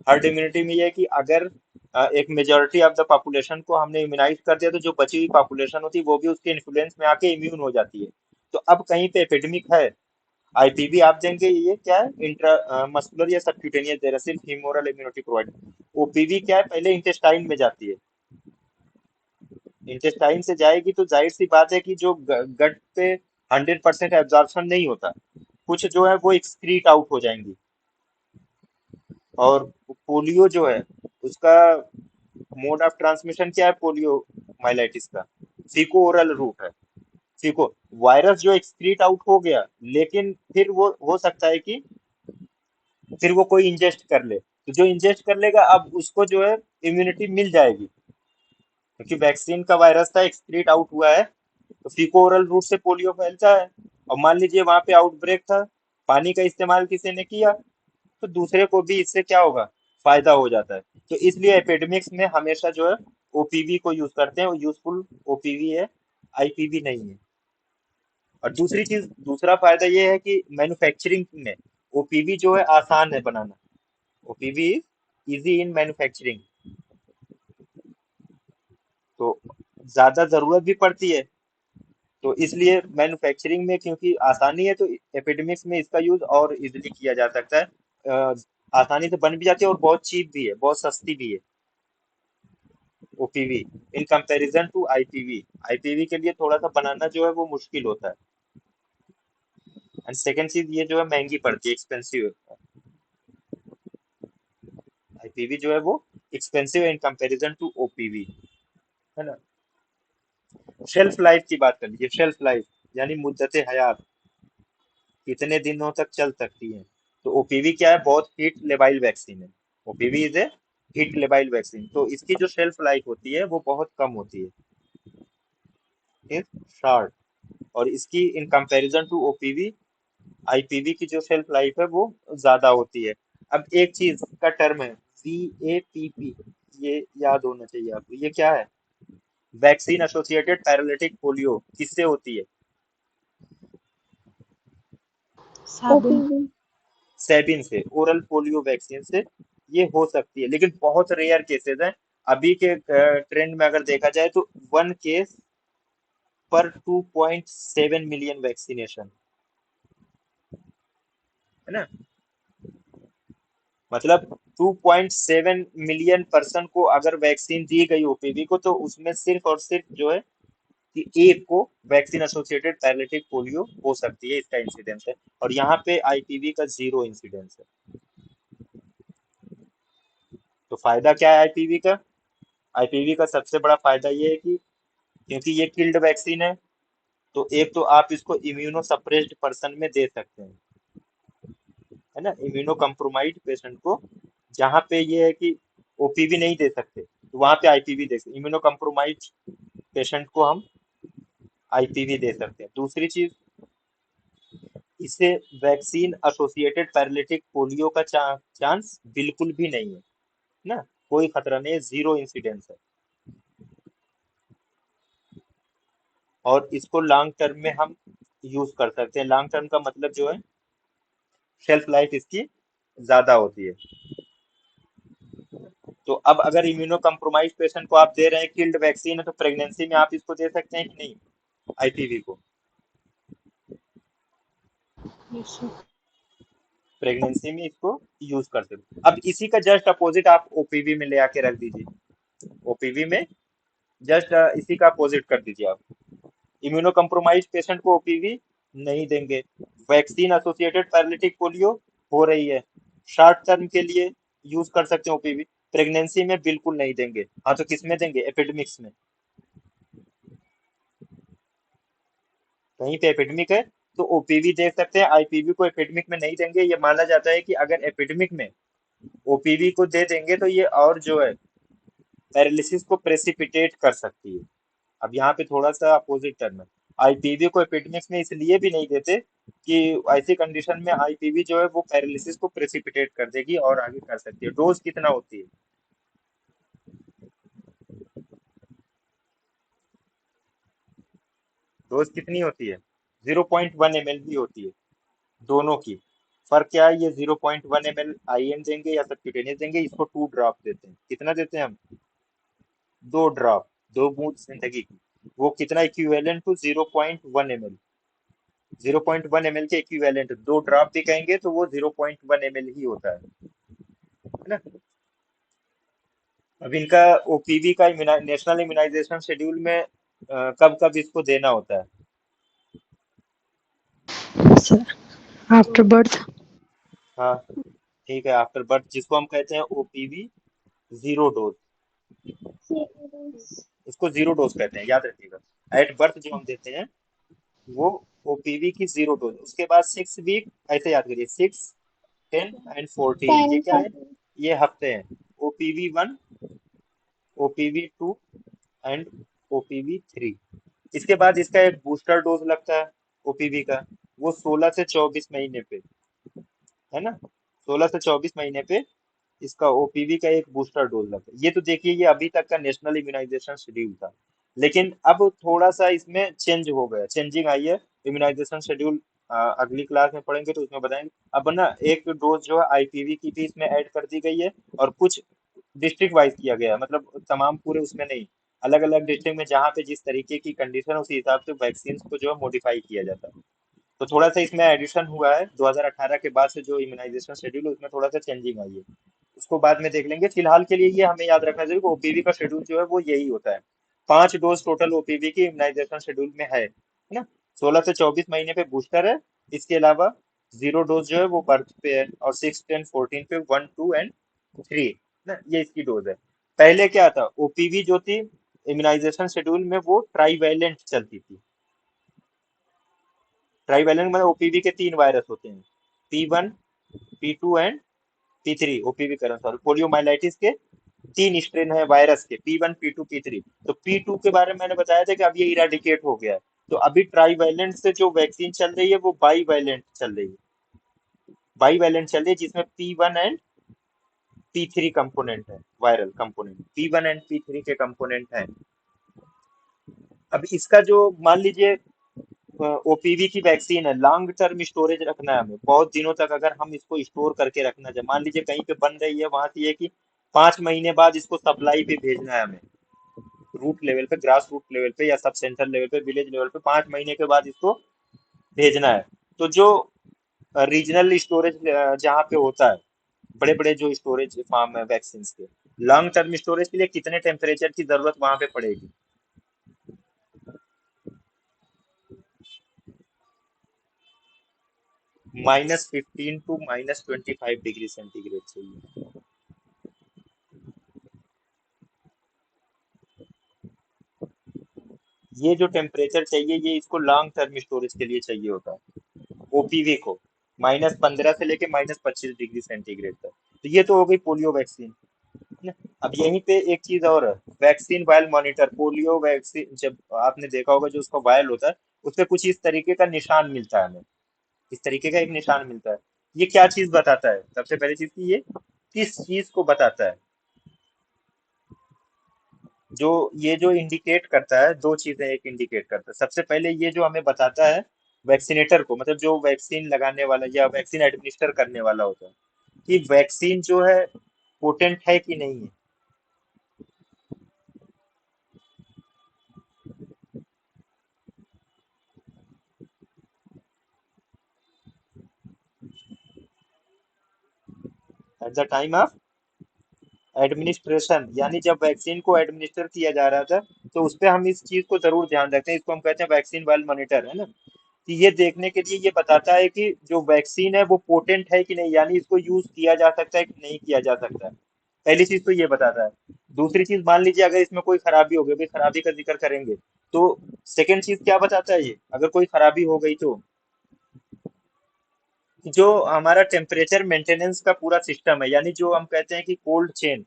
हर्ड इम्यूनिटी में ये है कि अगर एक मेजोरिटी ऑफ द पॉपुलेशन को हमने इम्यूनाइज कर दिया, तो जो बची हुई पॉपुलेशन होती है वो भी उसके इन्फ्लुएंस में आके इम्यून हो जाती है। तो अब कहीं पे एपिडेमिक है, आईपीवी आप देंगे, ये क्या है, इंट्रा मस्कुलर या सबक्यूटेनियस दे रहा है, सिर्फ ह्यूमोरल इम्यूनिटी प्रोवाइड। ओपीवी क्या है, पहले इंटेस्टाइन में जाती है, इंटेस्टाइन से जाएगी तो जाहिर सी बात है कि जो गट पे 100% एब्जॉर्प्शन नहीं होता, कुछ जो है वो एक्सक्रीट आउट हो जाएंगी। और पोलियो जो है उसका मोड ऑफ ट्रांसमिशन क्या है, पोलियो माइलाइटिस का फीको ओरल रूट है। फीको वायरस जो एक्सक्रीट आउट हो गया, लेकिन फिर वो हो सकता है कि फिर वो कोई इंजेस्ट कर ले, तो जो इंजेस्ट कर लेगा अब उसको जो है इम्यूनिटी मिल जाएगी, क्योंकि वैक्सीन का वायरस था, एक्सक्रीट आउट हुआ है, तो फीको ओरल रूट से पोलियो फैलता है। और मान लीजिए वहां पे आउटब्रेक था, पानी का इस्तेमाल किसी ने किया, तो दूसरे को भी इससे क्या होगा, फायदा हो जाता है। तो इसलिए एपिडेमिक्स में हमेशा जो है ओपीवी को यूज करते हैं, वो यूजफुल ओपीवी है, आईपीवी नहीं है। और दूसरी चीज, दूसरा फायदा ये है कि मैन्युफैक्चरिंग में ओपीवी जो है आसान है बनाना, ओपीवी इजी इन मैन्युफैक्चरिंग, तो ज्यादा जरूरत भी पड़ती है, तो इसलिए मैन्युफैक्चरिंग में क्योंकि आसानी है, तो एपिडेमिक्स में इसका यूज और इजीली किया जा सकता है। अ, आसानी से बन भी जाती है और बहुत चीप भी है, बहुत सस्ती भी है OPV in comparison to IPV. IPV के लिए थोड़ा सा बनाना जो है वो मुश्किल होता है। एंड सेकंड चीज ये जो है महंगी पड़ती है, एक्सपेंसिव है। आईपीवी जो है वो एक्सपेंसिव है इन कंपैरिजन टू ओपीवी, है ना। शेल्फ लाइफ की बात कर लीजिए, शेल्फ लाइफ यानी मुद्दत हयात, कितने दिनों तक चल सकती है। तो ओपीवी क्या है, बहुत हीट लेबाइल वैक्सीन है। OPV is a heat labile vaccine, तो इसकी जो शेल्फ लाइफ होती है वो बहुत कम होती है, शॉर्ट। और इसकी in comparison to OPV, IPV की जो शेल्फ लाइफ है वो ज्यादा होती है। अब एक चीज का टर्म है VAPP, ये याद होना चाहिए आपको, ये क्या है, वैक्सीन एसोसिएटेड पैरालिटिक पोलियो, किससे होती है, साबिन। OPV. सेबिन से, ओरल पोलियो वैक्सीन से ये हो सकती है, लेकिन बहुत रेयर केसेस हैं। अभी के ट्रेंड में अगर देखा जाए तो 1 केस पर 2.7 मिलियन वैक्सीनेशन, है ना। मतलब 2.7 मिलियन पर्सन को अगर वैक्सीन दी गई ओपीवी को, तो उसमें सिर्फ और सिर्फ जो है कि एक को वैक्सीन एसोसिएटेड पैरालिटिक पोलियो हो सकती है, इसका इंसिडेंस है। और यहाँ पे आईपीवी का 0 इंसिडेंस है। तो फायदा क्या है आईपीवी का? आईपीवी का सबसे बड़ा फायदा ये है कि क्योंकि ये किल्ड वैक्सीन है, तो एक तो आप इसको इम्यूनो सप्रेस्ड पर्सन में दे सकते हैं, है ना, इम्यूनो कम्प्रोमाइज्ड पेशेंट को, जहाँ पे ये है कि ओपीवी नहीं दे सकते, तो वहां पे आईपीवी दे सकते। इम्यूनो कम्प्रोमाइज्ड पेशेंट को हम आईपीवी दे सकते हैं। दूसरी चीज, इससे वैक्सीन एसोसिएटेड पैरालिटिक पोलियो का चांस बिल्कुल भी नहीं है ना, कोई खतरा नहीं है, 0 इंसिडेंस है। और इसको लॉन्ग टर्म में हम यूज कर सकते हैं। लॉन्ग टर्म का मतलब जो है शेल्फ लाइफ इसकी ज्यादा होती है। तो अब अगर इम्यूनो कम्प्रोमाइज पेशेंट को आप दे रहे हैं, किल्ड वैक्सीन है, तो प्रेगनेंसी में आप इसको दे सकते हैं कि नहीं, आईपीवी को? Yes, sir. प्रेगनेंसी में इसको यूज कर सकते। अब इसी का जस्ट अपोजिट आप ओपीवी में ले आके रख दीजिए। ओपीवी में जस्ट इसी का अपोजिट कर दीजिए आप। इम्यूनो कम्प्रोमाइज पेशेंट को ओपीवी नहीं देंगे, वैक्सीन एसोसिएटेड पैरालिटिक पोलियो हो रही है, शॉर्ट टर्म के लिए यूज कर सकते हैं ओपीवी। प्रेगनेंसी में बिल्कुल नहीं देंगे। हाँ, तो किस में देंगे? एपिडेमिक्स में। कहीं पे एपिडेमिक है तो ओपीवी दे सकते हैं, आईपीवी को एपिडेमिक में नहीं देंगे। ये माना जाता है कि अगर एपिडेमिक में ओपीवी को दे देंगे तो ये और जो है पैरालिसिस को प्रेसिपिटेट कर सकती है। अब यहाँ पे थोड़ा सा अपोजिट टर्म है। आईपीवी को एपिडेमिक्स में इसलिए भी नहीं देते कि ऐसी कंडीशन में आईपीवी जो है वो पैरालिसिस को प्रेसिपिटेट कर देगी और आगे कर सकती है। डोज कितना होती है? डोज कितनी होती है? 0.1 ml भी होती है, दोनों की। फर्क क्या है? ये 0.1 ml आईएम देंगे या सबक्यूटेनियस देंगे, इसको 2 ड्रॉप देते हैं। कितना देते हैं हम? 2 ड्रॉप, 2 बूंद जिंदगी की। वो कितना इक्विवेलेंट टू 0.1 ml, 0.1 ml के इक्विवेलेंट। 2 ड्रॉप भी कहेंगे तो वो 0.1 ml ही होता है ना। अब इनका ओपीवी का नेशनल इम्यूनाइजेशन शेड्यूल में कब कब इसको देना होता है? Sir. After birth. हाँ, ठीक है, आफ्टर बर्थ, जिसको हम कहते हैं ओपीवी 0 डोज। इसको 0 डोज कहते हैं, याद रखिएगा। एट बर्थ जो हम देते हैं वो ओपीवी की 0 डोज। उसके बाद 6 वीक, ऐसे याद करिए, 6, 10 एंड 14, ये 10, क्या है? 14. ये हफ्ते हैं। OPV 1, OPV 2 and OPV 3। इसके बाद इसका एक बूस्टर डोज लगता है ओपीवी का, वो 16 से 24 महीने पे, है ना, 16 से 24 महीने पे इसका ओपीवी का एक बूस्टर डोज लगता है। ये तो देखिए, ये अभी तक का नेशनल इम्यूनाइजेशन शेड्यूल था। लेकिन अब थोड़ा सा इसमें चेंज हो गया, चेंजिंग आई है। इम्यूनाइजेशन शेड्यूल अगली क्लास में पढ़ेंगे तो उसमें बताएंगे। अब ना एक डोज जो है आईपीवी की भी इसमें ऐड कर दी गई है, और कुछ डिस्ट्रिक्ट वाइज किया गया है, मतलब तमाम पूरे उसमें नहीं, अलग अलग डिस्ट्रिक्ट में जहाँ पे जिस तरीके की कंडीशन है उसी हिसाब से वैक्सीन को जो है मॉडिफाई किया जाता है। तो थोड़ा सा इसमें एडिशन हुआ है 2018 के बाद से, जो इम्यूनाइजेशन शेड्यूल है उसमें थोड़ा सा चेंजिंग आई है। उसको बाद में देख लेंगे। फिलहाल के लिए ये हमें याद रखना चाहिए कि ओपीवी का शेड्यूल जो है वो यही होता है। 5 डोज टोटल ओपीवी की इम्यूनाइजेशन शेड्यूल में है ना। 16 से 24 महीने पे बूस्टर है, इसके अलावा 0 डोज जो है वो बर्थ पे है, और 6, 10, 14 पे 1, 2 एंड 3 ना, ये इसकी डोज है। पहले क्या था, ओपीवी जो थी इम्यूनाइजेशन शेड्यूल में वो ट्राईवैलेंट चलती थी। ट्राईवैलेंट मतलब ओपीवी के 3 वायरस होते हैं, P1, P2 and P3। OPV के अनुसार पोलियोमाइलाइटिस के 3 स्ट्रेन है वायरस के, P1, P2, P3। तो P2 के बारे में मैंने बताया था कि अब ये इराडिकेट हो गया है। तो अभी ट्राईवैलेंट से जो वैक्सीन चल रही है वो बाईवैलेंट चल रही है, बाईवैलेंट चल रही है, जिसमें P1 एंड P3 कंपोनेंट है, viral component P1 and P3 के कंपोनेंट है। अब इसका जो मान लीजिए ओपीवी की वैक्सीन है, लॉन्ग टर्म स्टोरेज रखना है हमें, बहुत दिनों तक अगर हम इसको स्टोर करके रखना चाहे, मान लीजिए कहीं पे बन रही है, वहां से ये कि 5 महीने बाद इसको सप्लाई पे भेजना है हमें, रूट लेवल पे, ग्रास रूट लेवल पे या सब सेंटर लेवल पे, विलेज लेवल पे 5 महीने के बाद इसको भेजना है। तो जो रीजनल स्टोरेज जहाँ पे होता है, बड़े बड़े जो स्टोरेज फार्म है वैक्सीन के, लॉन्ग टर्म स्टोरेज के लिए कितने टेम्परेचर की जरूरत वहां पे पड़ेगी? -15 टू -25 डिग्री सेंटीग्रेड चाहिए। ये जो टेम्परेचर चाहिए ये इसको लॉन्ग टर्म स्टोरेज के लिए चाहिए होता है, ओपीवी को, -15 से लेके -25 डिग्री सेंटीग्रेड तक। तो ये तो हो गई पोलियो वैक्सीन, है ना। अब यहीं पे एक चीज और है, vaccine vial monitor. Polio vaccine जब आपने देखा होगा, जो उसका वायल होता है उस पे कुछ इस तरीके का निशान मिलता है हमें, इस तरीके का एक निशान मिलता है। ये क्या चीज बताता है? सबसे पहली चीज की ये किस चीज को बताता है? जो ये जो इंडिकेट करता है, दो चीजें एक इंडिकेट करता है। सबसे पहले ये जो हमें बताता है वैक्सीनेटर को, मतलब जो वैक्सीन लगाने वाला या वैक्सीन एडमिनिस्टर करने वाला होता है, कि वैक्सीन जो है पोटेंट है कि नहीं है। At the time of administration, यानी जब वैक्सीन को एडमिनिस्टर किया जा रहा था, तो उस पर हम इस चीज को जरूर ध्यान रखते हैं। इसको हम कहते हैं वैक्सीन वायल मॉनिटर, है ना। कि ये देखने के लिए ये बताता है कि जो वैक्सीन है वो पोटेंट है कि नहीं, यानी इसको यूज किया जा सकता है कि नहीं किया जा सकता है। पहली चीज तो ये बताता है। दूसरी चीज, मान लीजिए अगर इसमें कोई खराबी हो गई, भाई खराबी का जिक्र करेंगे, तो सेकंड चीज क्या बताता है ये, अगर कोई खराबी हो गई तो जो हमारा टेम्परेचर मेंटेनेंस का पूरा सिस्टम है, यानी जो हम कहते हैं कि कोल्ड चेन,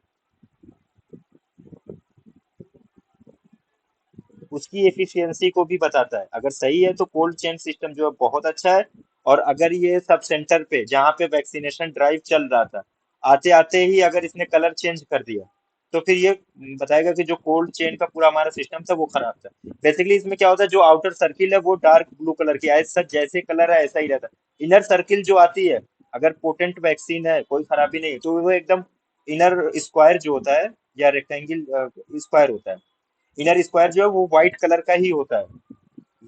उसकी एफिशिएंसी को भी बताता है। अगर सही है तो कोल्ड चेन सिस्टम जो है बहुत अच्छा है। और अगर ये सब सेंटर पे जहाँ पे वैक्सीनेशन ड्राइव चल रहा था, आते आते ही अगर इसने कलर चेंज कर दिया, तो फिर ये बताएगा कि जो कोल्ड चेन का पूरा हमारा सिस्टम था वो खराब था। बेसिकली इसमें क्या होता है, जो आउटर सर्किल है वो डार्क ब्लू कलर की है, सच जैसे कलर है ऐसा ही रहता है। इनर सर्किल जो आती है, अगर पोटेंट वैक्सीन है, कोई खराबी नहीं, तो वो एकदम इनर स्क्वायर जो होता है, या रेक्टेंगल स्क्वायर होता है, इनर स्क्वायर जो है वो व्हाइट कलर का ही होता है।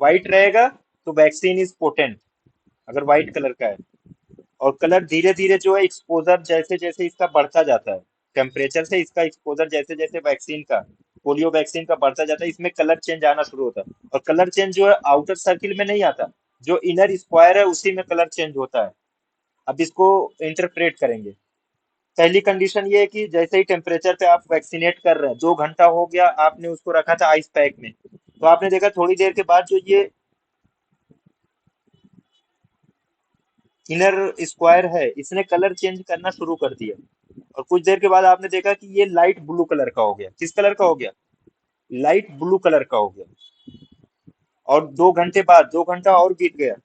व्हाइट रहेगा तो वैक्सीन इज पोटेंट, अगर व्हाइट कलर का है। और कलर धीरे धीरे जो है एक्सपोजर जैसे जैसे इसका बढ़ता जाता है, टेम्परेचर से इसका एक्सपोजर जैसे जैसे वैक्सीन का, पोलियो वैक्सीन का बढ़ता जाता है, इसमें कलर चेंज आना शुरू होता है। और कलर चेंज जो है आउटर सर्किल में नहीं आता, जो इनर स्क्वायर है उसी में कलर चेंज होता है। अब इसको इंटरप्रेट करेंगे। पहली कंडीशन ये है कि जैसे ही टेम्परेचर पे आप वैक्सीनेट कर रहे हैं, 2 घंटा हो गया, आपने उसको रखा था आइस पैक में, तो आपने देखा थोड़ी देर के बाद जो ये इनर स्क्वायर है इसने कलर चेंज करना शुरू कर दिया। और कुछ देर के बाद आपने देखा कि ये लाइट ब्लू कलर का हो गया। किस कलर का हो गया? लाइट ब्लू कलर का हो गया। और 2 घंटे बाद, 2 घंटा और बीत गया,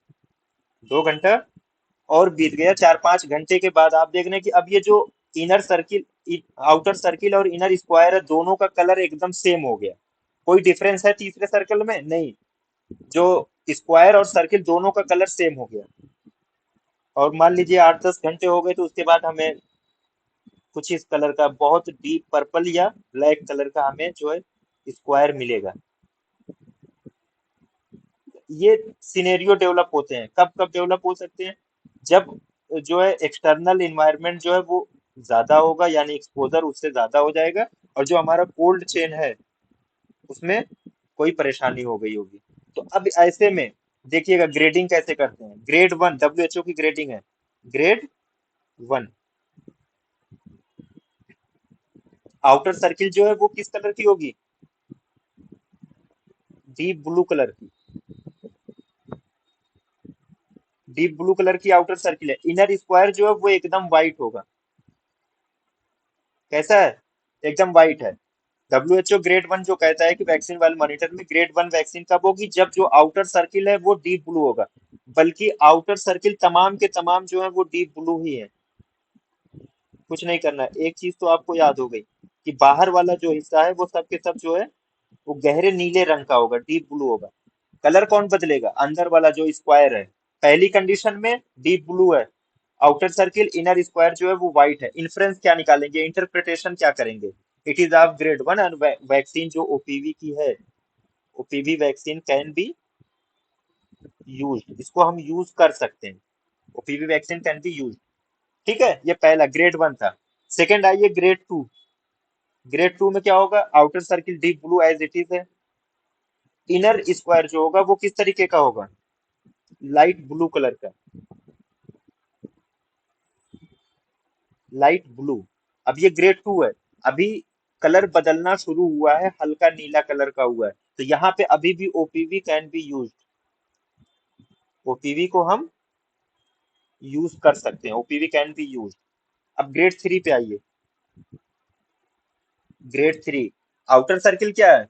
2 घंटा और बीत गया, 4-5 घंटे के बाद आप देख रहे हैं कि अब ये जो इनर सर्किल, आउटर सर्किल और इनर स्क्वायर है, दोनों का कलर एकदम सेम हो गया। कोई डिफरेंस है तीसरे सर्कल में? नहीं। जो स्क्वायर और सर्किल दोनों का कलर सेम हो गया। और मान लीजिए 8-10 घंटे हो गए, तो उसके बाद हमें कुछ इस कलर का बहुत डीप पर्पल या ब्लैक कलर का हमें जो है स्क्वायर मिलेगा। ये सिनेरियो डेवलप होते हैं, कब कब डेवलप हो सकते हैं? जब जो है एक्सटर्नल इन्वायरमेंट जो है वो ज्यादा होगा, यानी एक्सपोजर उससे ज्यादा हो जाएगा, और जो हमारा कोल्ड चेन है उसमें कोई परेशानी हो गई होगी। तो अब ऐसे में देखिएगा ग्रेडिंग कैसे करते हैं। ग्रेड 1 डब्ल्यूएचओ की ग्रेडिंग है, ग्रेड 1। आउटर सर्किल जो है वो किस कलर की होगी? डीप ब्लू कलर की, डीप ब्लू कलर की आउटर सर्किल है। इनर स्क्वायर जो है वो एकदम व्हाइट होगा। कैसा है? एकदम व्हाइट है। डब्ल्यूएचओ ग्रेड 1 जो कहता है कि वैक्सीन वाले मॉनिटर में ग्रेड 1 वैक्सीन कब होगी? जब जो आउटर सर्किल है वो डीप ब्लू होगा। बल्कि आउटर सर्किल तमाम के तमाम जो है वो डीप ब्लू ही है। कुछ नहीं करना है। एक चीज तो आपको याद हो गई कि बाहर वाला जो हिस्सा है वो सब के सब जो है वो गहरे नीले रंग का होगा, डीप ब्लू होगा। कलर कौन बदलेगा? अंदर वाला जो स्क्वायर है। पहली कंडीशन में डीप ब्लू है, आउटर सर्किल, इनर स्क्वायर जो है वो व्हाइट है। इन्फ्रेंस क्या निकालेंगे, इंटरप्रिटेशन क्या करेंगे? It is of grade 1 and vaccine जो ओपीवी की है, OPV vaccine can be use, इसको हम यूज कर सकते हैं। OPV vaccine can be use. ठीक है, ये पहला ग्रेड 1 था। सेकंड आइए ग्रेड 2। ग्रेड 2 में क्या होगा? Outer circle deep blue as it is है, इनर स्क्वायर जो होगा वो किस तरीके का होगा? लाइट ब्लू कलर का। Light blue. अब ये ग्रेड 2 है, अभी कलर बदलना शुरू हुआ है, हल्का नीला कलर का हुआ है, तो यहाँ पे अभी भी OPV can be use, OPV को हम यूज कर सकते हैं, ओपीवी कैन बी यूज। अब ग्रेड 3 पे आइए। ग्रेड 3 आउटर सर्किल क्या है,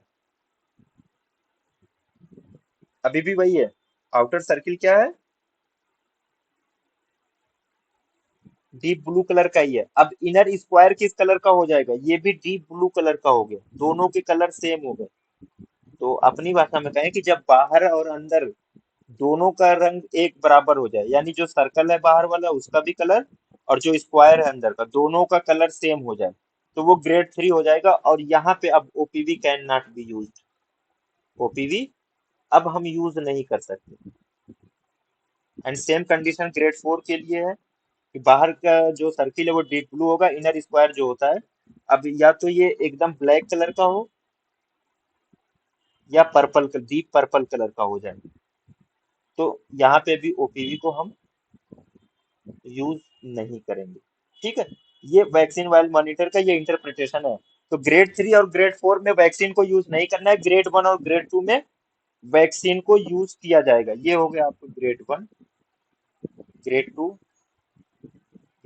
अभी भी वही है, आउटर सर्किल क्या है, डीप ब्लू कलर का ही है। अब इनर स्क्वायर किस कलर का हो जाएगा, ये भी डीप ब्लू कलर का हो गया, दोनों के कलर सेम हो गए। तो अपनी भाषा में कहें कि जब बाहर और अंदर दोनों का रंग एक बराबर हो जाए, यानी जो सर्कल है बाहर वाला उसका भी कलर और जो स्क्वायर है अंदर का दोनों का कलर सेम हो जाए, तो वो ग्रेड 3 हो जाएगा। और यहाँ पे अब OPV can not be use, OPV अब हम यूज नहीं कर सकते। एंड सेम कंडीशन ग्रेड 4 के लिए है कि बाहर का जो सर्किल है वो डीप ब्लू होगा, इनर स्क्वायर जो होता है अब या तो ये एकदम ब्लैक कलर का हो या पर्पल, डीप पर्पल कलर का हो जाए, तो यहाँ पे भी ओपीवी को हम यूज नहीं करेंगे। ठीक है, ये वैक्सीन वाइल मॉनिटर का ये इंटरप्रिटेशन है। तो ग्रेड 3 और ग्रेड 4 में वैक्सीन को यूज नहीं करना है, ग्रेड 1 और ग्रेड 2 में वैक्सीन को यूज किया जाएगा। ये हो गया आपको grade 1, grade 2,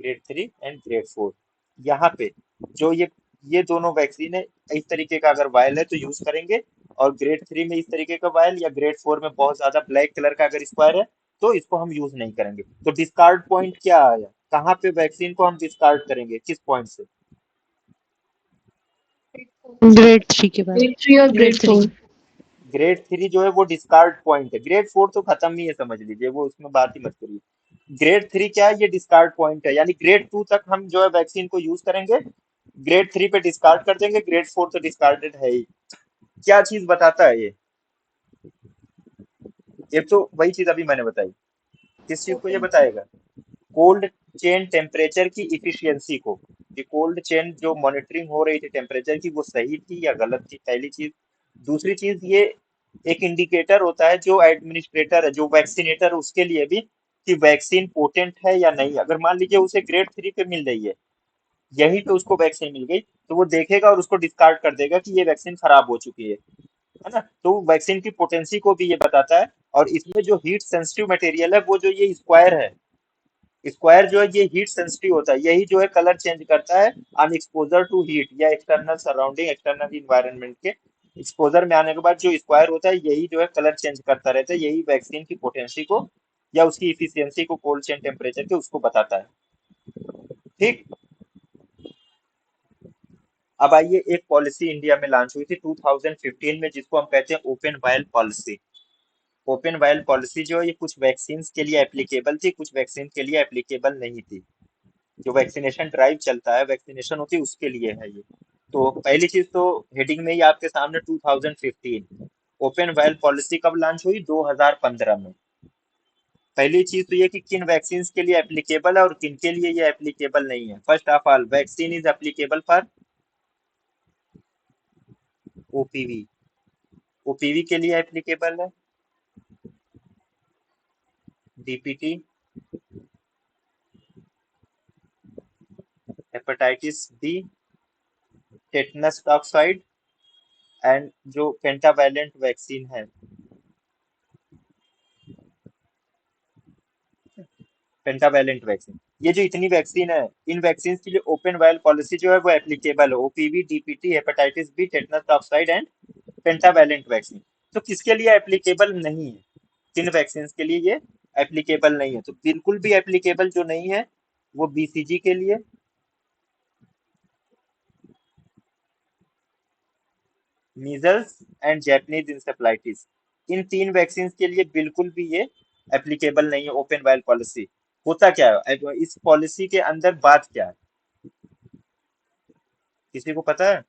grade 3 and grade 4। यहाँ पे जो ये दोनों वैक्सीन है, इस तरीके का अगर वायल है तो यूज करेंगे, और ग्रेड 3 में इस तरीके का वायल या ग्रेड 4 में बहुत ज्यादा ब्लैक कलर का अगर स्क्वायर है तो इसको हम यूज नहीं करेंगे। तो डिस्कार्ड पॉइंट क्या आया, कहाँ पे वैक्सीन को हम डिस्कार्ड करेंगे, किस पॉइंट से, ग्रेड 3 के बाद। Grade 3 और ग्रेड grade 4। 3। ग्रेड 3 जो है वो डिस्कार्ड पॉइंट है, ग्रेड 4 तो खत्म ही है, समझ लीजिए वो, उसमें बात ही मत करिए। ग्रेड 3 क्या है, ये डिस्कार्ड पॉइंट है, यानी ग्रेड 2 तक हम जो है वैक्सीन को यूज करेंगे, ग्रेड 3 पे डिस्कार्ड कर देंगे, ग्रेड 4 तो डिस्कार्डेड है ही। क्या चीज बताता है ये, एक तो वही चीज अभी मैंने बताई, किस चीज को ये बताएगा, कोल्ड चेन टेम्परेचर की इफिशियंसी को, कि कोल्ड चेन जो मॉनिटरिंग हो रही थी टेम्परेचर की वो सही थी या गलत थी, पहली चीज। दूसरी चीज, ये एक इंडिकेटर होता है जो एडमिनिस्ट्रेटर है, जो वैक्सीनेटर, उसके लिए भी, कि वैक्सीन पोटेंट है या नहीं। अगर मान लीजिए उसे ग्रेड 3 पे मिल रही है, यहीं पे उसको वैक्सीन मिल गई, तो वो देखेगा और उसको डिस्कार्ड कर देगा कि ये वैक्सीन खराब हो चुकी है ना। तो वैक्सीन की पोटेंसी को भी ये बताता है। और इसमें जो हीट सेंसिटिव मटेरियल है, वो जो ये स्क्वायर है, स्क्वायर जो है ये हीट सेंसिटिव होता है, यही जो है कलर चेंज करता है ऑन एक्सपोजर टू हीट या एक्सटर्नल सराउंडिंग, एक्सटर्नल इन्वायरमेंट के एक्सपोजर में आने के बाद जो स्क्वायर होता है यही जो है कलर चेंज करता रहता है, यही वैक्सीन की पोटेंसी को या उसकी इफिशियंसी को कोल्ड चेन टेम्परेचर के उसको बताता है। ठीक। अब आइए, एक पॉलिसी इंडिया में लॉन्च हुई थी 2015 में, जिसको हम कहते हैं open vial policy. Open vial policy जो है ये कुछ वैक्सीन के लिए एप्लीकेबल थी, कुछ वैक्सीन के लिए एप्लीकेबल नहीं थी। जो वैक्सीनेशन ड्राइव चलता है, वैक्सीनेशन होती है, उसके लिए है ये। तो पहली चीज तो हेडिंग में ही आपके सामने 2015 ओपन वायल पॉलिसी कब लॉन्च हुई, 2015 में। पहली चीज तो ये कि किन वैक्सीन के लिए एप्लीकेबल है और किन के लिए ये एप्लीकेबल नहीं है। First of all, vaccine is applicable for OPV, OPV के लिए एप्लीकेबल है, DPT, hepatitis B, tetanus toxoid, and जो पेंटावैलेंट वैक्सीन है, पेंटावैलेंट वैक्सीन। ये जो इतनी वैक्सीन है, इन वैक्सीन के लिए ओपन वायल पॉलिसी जो है वो एप्लीकेबल है, OPV, DPT, hepatitis B, tetanus toxoid and pentavalent vaccine. तो किसके लिए एप्लीकेबल नहीं है, किन वैक्सीन के लिए ये एप्लीकेबल नहीं है, तो बिल्कुल भी एप्लीकेबल जो नहीं है वो बीसीजी के लिए, मीजल्स एंड जैपनीज इंसेफ्लाइटिस, इन तीन वैक्सीन के लिए बिल्कुल भी ये एप्लीकेबल नहीं है ओपन वायल पॉलिसी। होता क्या है इस पॉलिसी के अंदर, बात क्या है, किसी को पता है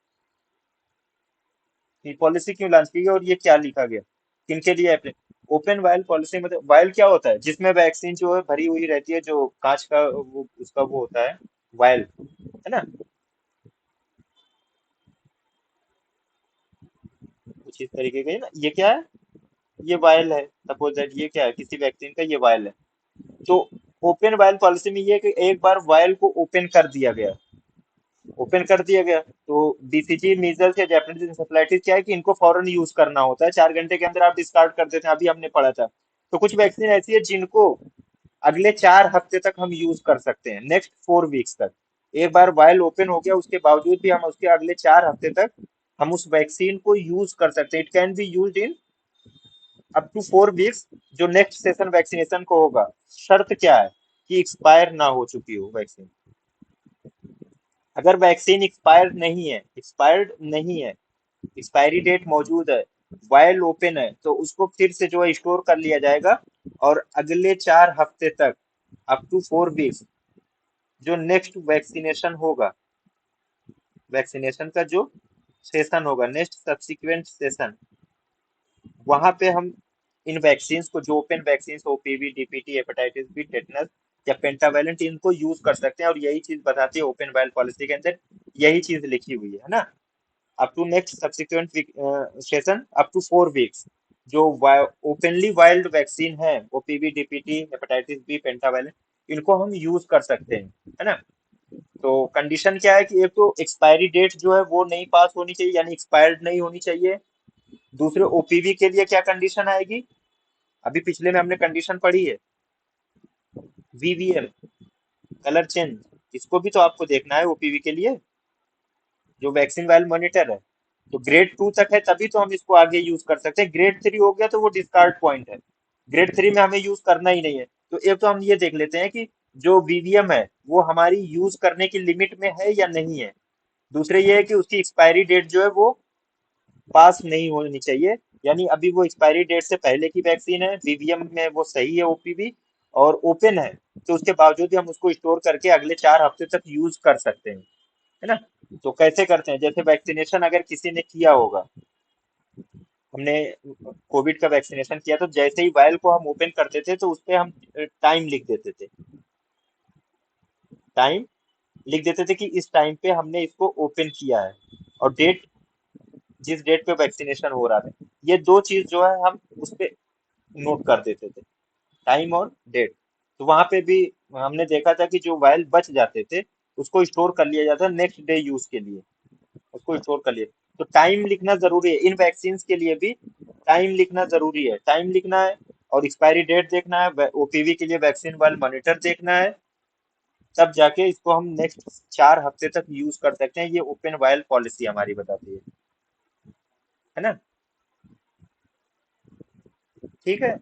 ये पॉलिसी क्यों लॉन्च की गई और ये क्या लिखा गया, किनके लिए अप्लाई। ओपन वायल पॉलिसी मतलब वायल क्या होता है, जिसमें वैक्सीन जो है भरी हुई रहती है, जो कांच का वो उसका वो होता है वायल, है ना, कुछ इस तरीके का है ना। ये क्या है, ये वायल है, सपोज दैट ये क्या है, किसी वैक्सीन का ये वायल है। तो ओपन वायल पॉलिसी में ये है कि एक बार वायल को ओपन कर दिया गया तो बीसीजी मीजल्स या जापानीज इंसेफेलाइटिस क्या है कि इनको फौरन यूज करना होता है, 4 घंटे के अंदर आप डिस्कार्ड कर देते हैं, अभी हमने पढ़ा था। तो कुछ वैक्सीन ऐसी है जिनको अगले 4 हफ्ते तक हम यूज कर सकते हैं, नेक्स्ट 4 वीक्स तक। एक बार वायल ओपन हो गया उसके बावजूद भी हम उसके अगले 4 हफ्ते तक हम उस वैक्सीन को यूज कर सकते हैं। It can be use in up to 4 weeks. जो नेक्स्ट सेशन वैक्सीनेशन को होगा, शर्त क्या है कि एक्सपायर ना हो चुकी हो वैक्सीन। अगर वैक्सीन एक्सपायर्ड नहीं है, एक्सपायरी डेट मौजूद है, वायल ओपन है, तो उसको फिर से जो है स्टोर कर लिया जाएगा और अगले 4 हफ्ते तक, अप टू 4 वीक्स, जो नेक्स्ट वैक्सीनेशन का जो सेशन होगा, नेक्स्ट सब्सिक्वेंट सेशन, वहां पे हम इन वैक्सीन को, जो open vaccine, OPV, DPT, hepatitis B, tetanus या पेंटावैलेंट, इनको यूज कर सकते हैं। और यही चीज बताती है ओपन वायल पॉलिसी के अंदर, यही चीज लिखी हुई है ना। Up to next subsequent session up to 4 weeks, जो ओपनली वाइल्ड वैक्सीन है, OPV, DPT, hepatitis B, pentavalent, इनको हम यूज कर सकते हैं, है ना। तो कंडीशन क्या है कि एक तो एक्सपायरी डेट जो है वो नहीं पास होनी चाहिए, यानी एक्सपायर्ड नहीं होनी चाहिए। दूसरे ओपीवी के लिए क्या कंडीशन आएगी, अभी पिछले में हमने कंडीशन पढ़ी है, वीवीएम, कलर चेंज, इसको भी तो आपको देखना है ओपीवी के लिए, जो वैक्सीन वायल मॉनिटर है। तो ग्रेड 2 तक है तभी तो हम इसको आगे यूज कर सकते हैं। ग्रेड 3 हो गया तो वो डिस्कार्ड पॉइंट है, ग्रेड 3 में हमें यूज करना ही नहीं है। तो एक तो हम ये देख लेते हैं कि जो वीवीएम है वो हमारी यूज करने की लिमिट में है या नहीं है। दूसरे ये है कि उसकी एक्सपायरी डेट जो है वो पास नहीं होनी चाहिए, यानी अभी वो एक्सपायरी डेट से पहले की वैक्सीन है, वीवीएम में वो सही है ओपीवी और ओपन है, तो उसके बावजूद भी हम उसको स्टोर करके अगले 4 हफ्ते तक यूज कर सकते हैं, है ना। तो कैसे करते हैं, जैसे वैक्सीनेशन अगर किसी ने किया होगा, हमने कोविड का वैक्सीनेशन किया, तो जैसे ही वायल को हम ओपन करते थे तो उस पे हम टाइम लिख देते थे, टाइम लिख देते थे कि इस टाइम पे हमने इसको ओपन किया है, और डेट, जिस डेट पे वैक्सीनेशन हो रहा था, ये दो चीज जो है हम उस पे नोट कर देते थे, टाइम और डेट। तो वहां पे भी हमने देखा था कि जो वायल बच जाते थे उसको स्टोर कर लिया जाता नेक्स्ट डे यूज के लिए, उसको स्टोर कर लिए। तो टाइम लिखना जरूरी है, इन वैक्सीन के लिए भी टाइम लिखना जरूरी है, टाइम लिखना है और एक्सपायरी डेट देखना है, ओपीवी के लिए वैक्सीन वाल मॉनिटर देखना है, तब जाके इसको हम नेक्स्ट 4 हफ्ते तक यूज कर सकते हैं। ये ओपन वायल पॉलिसी हमारी बताती है ना। ठीक है,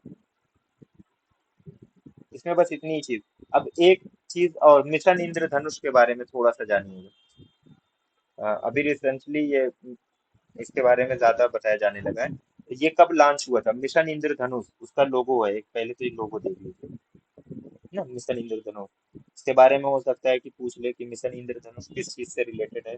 इसमें बस इतनी ही चीज। अब एक चीज और, मिशन इंद्रधनुष के बारे में थोड़ा सा जानिए। अभी रिसेंटली ये इसके बारे में ज्यादा बताया जाने लगा है। ये कब लॉन्च हुआ था मिशन इंद्रधनुष, उसका लोगो है एक, पहले तो ये लोगो देख लीजिए ना, मिशन इंद्रधनुष। इसके बारे में हो सकता है कि पूछ ले कि मिशन इंद्रधनुष किस चीज से रिलेटेड है।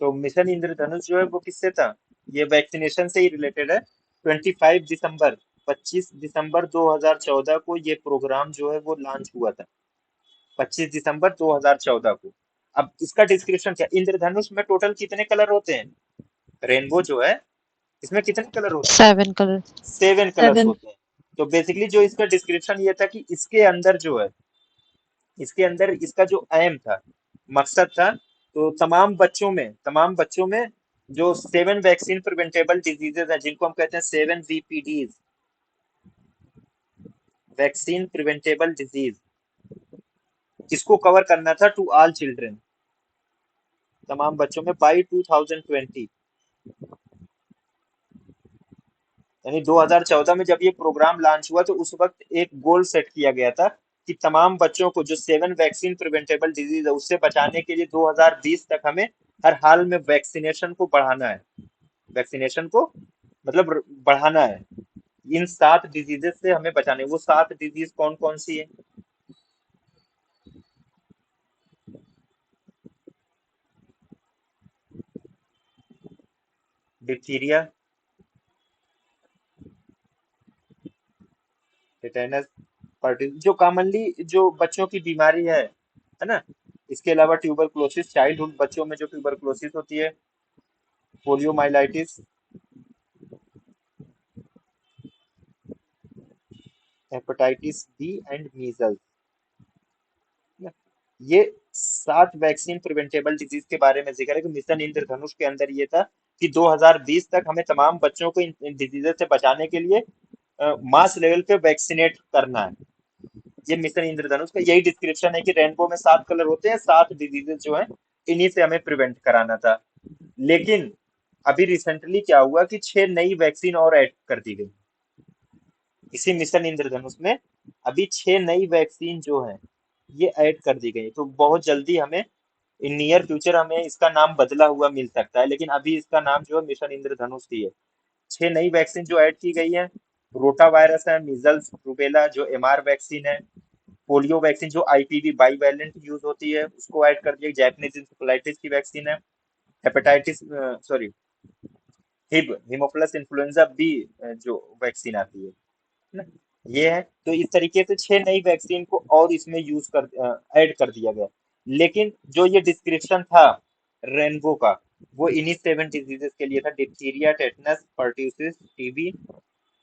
तो मिशन इंद्रधनुष जो है वो किससे था, ये वैक्सीनेशन से ही रिलेटेड है। 25 दिसंबर 2014 को ये प्रोग्राम जो है वो लॉन्च हुआ था, 25 दिसंबर 2014 को। अब इसका डिस्क्रिप्शन क्या, इंद्रधनुष में टोटल कितने कलर होते हैं, रेनबो जो है इसमें कितने कलर होते हैं, 7 color. 7 कलर्स 7. होते हैं। तो बेसिकली जो इसका डिस्क्रिप्शन ये था कि इसके अंदर जो है, इसके अंदर इसका जो एम था, मकसद था, तो तमाम बच्चों में जो 7 वैक्सीन प्रिवेंटेबल डिजीजेज हैं, जिनको हम कहते हैं 7 VPDs, वैक्सीन प्रिवेंटेबल डिजीज, इसको कवर करना था टू ऑल चिल्ड्रन, तमाम बच्चों में बाई 2020। यानी 2014 में जब ये प्रोग्राम लॉन्च हुआ तो उस वक्त एक गोल सेट किया गया था कि तमाम बच्चों को जो 7 वैक्सीन प्रिवेंटेबल डिजीज है उससे बचाने के लिए 2020 तक हमें हर हाल में वैक्सीनेशन को बढ़ाना है, वैक्सीनेशन को मतलब बढ़ाना है। इन 7 डिजीजेस से हमें बचाने, वो 7 डिजीज कौन कौन सी है, डिप्थीरिया, टेटेनस, जो कॉमनली जो बच्चों की बीमारी है ना। इसके अलावा ट्यूबरक्लोसिस, चाइल्डहुड बच्चों में जो ट्यूबरक्लोसिस होती है, poliomyelitis, hepatitis B and measles. ये 7 वैक्सीन प्रिवेंटेबल डिजीज के बारे में जिक्र है कि मिशन इंद्रधनुष के अंदर ये था कि 2020 तक हमें तमाम बच्चों को इन डिजीजेस से बचाने के लिए मास लेवल पे वैक्सीनेट करना है। ये मिशन इंद्रधनुष का यही डिस्क्रिप्शन है कि रेनबो में 7 कलर होते हैं, 7 डिजीजेस जो है इन्हीं से हमें प्रिवेंट कराना था। लेकिन अभी रिसेंटली क्या हुआ कि 6 नई वैक्सीन और ऐड कर दी गई इसी मिशन इंद्रधनुष में। अभी 6 नई वैक्सीन जो है ये ऐड कर दी गई, तो बहुत जल्दी हमें इन नियर फ्यूचर हमें इसका नाम बदला हुआ मिल सकता है, लेकिन अभी इसका नाम जो है मिशन इंद्रधनुष ही है। 6 नई वैक्सीन जो ऐड की गई है, रोटा वायरस है, मीजल्स रूबेला जो एमआर वैक्सीन है, पोलियो वैक्सीन जो आईपीवी बाईवैलेंट यूज होती है उसको ऐड कर दिया, जैपनीज इंसेफेलाइटिस की वैक्सीन है, hepatitis sorry Hib haemophilus influenza B जो वैक्सीन आती है ना, ये है। तो इस तरीके से 6 नई वैक्सीन को और इसमें यूज कर ऐड कर दिया गया। लेकिन जो ये डिस्क्रिप्शन था रेनबो का, वो इन्हीं 7 डिजीजेस के लिए था, diphtheria, tetanus, pertussis, TB,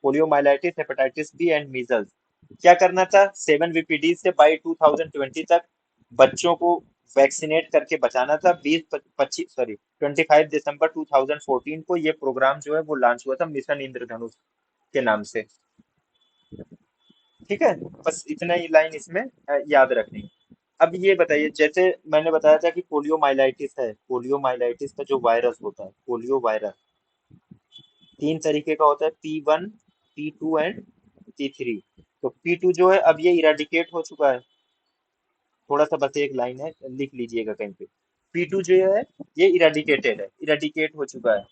poliomyelitis, hepatitis B and measles. क्या करना था, 7 वीपीडी से बाई 2020 तक बच्चों को वैक्सीनेट करके बचाना था। 25 दिसंबर 2014 को ये प्रोग्राम जो है वो लॉन्च हुआ था मिशन इंद्रधनुष के नाम से। ठीक है, बस इतना ही लाइन इसमें याद रखनी है। अब ये बताइए, जैसे मैंने बताया था कि पोलियोमाइलाइटिस है, पोलियोमाइलाइटिस का जो वायरस होता है पोलियो वायरस 3 तरीके का होता है, P1, P2 एंड P3। तो P2 जो है अब ये इराडिकेट हो चुका है, थोड़ा सा बस एक लाइन है लिख लीजिएगा कहीं पे। P2 जो है ये इराडिकेटेड है, इराडिकेट हो चुका है।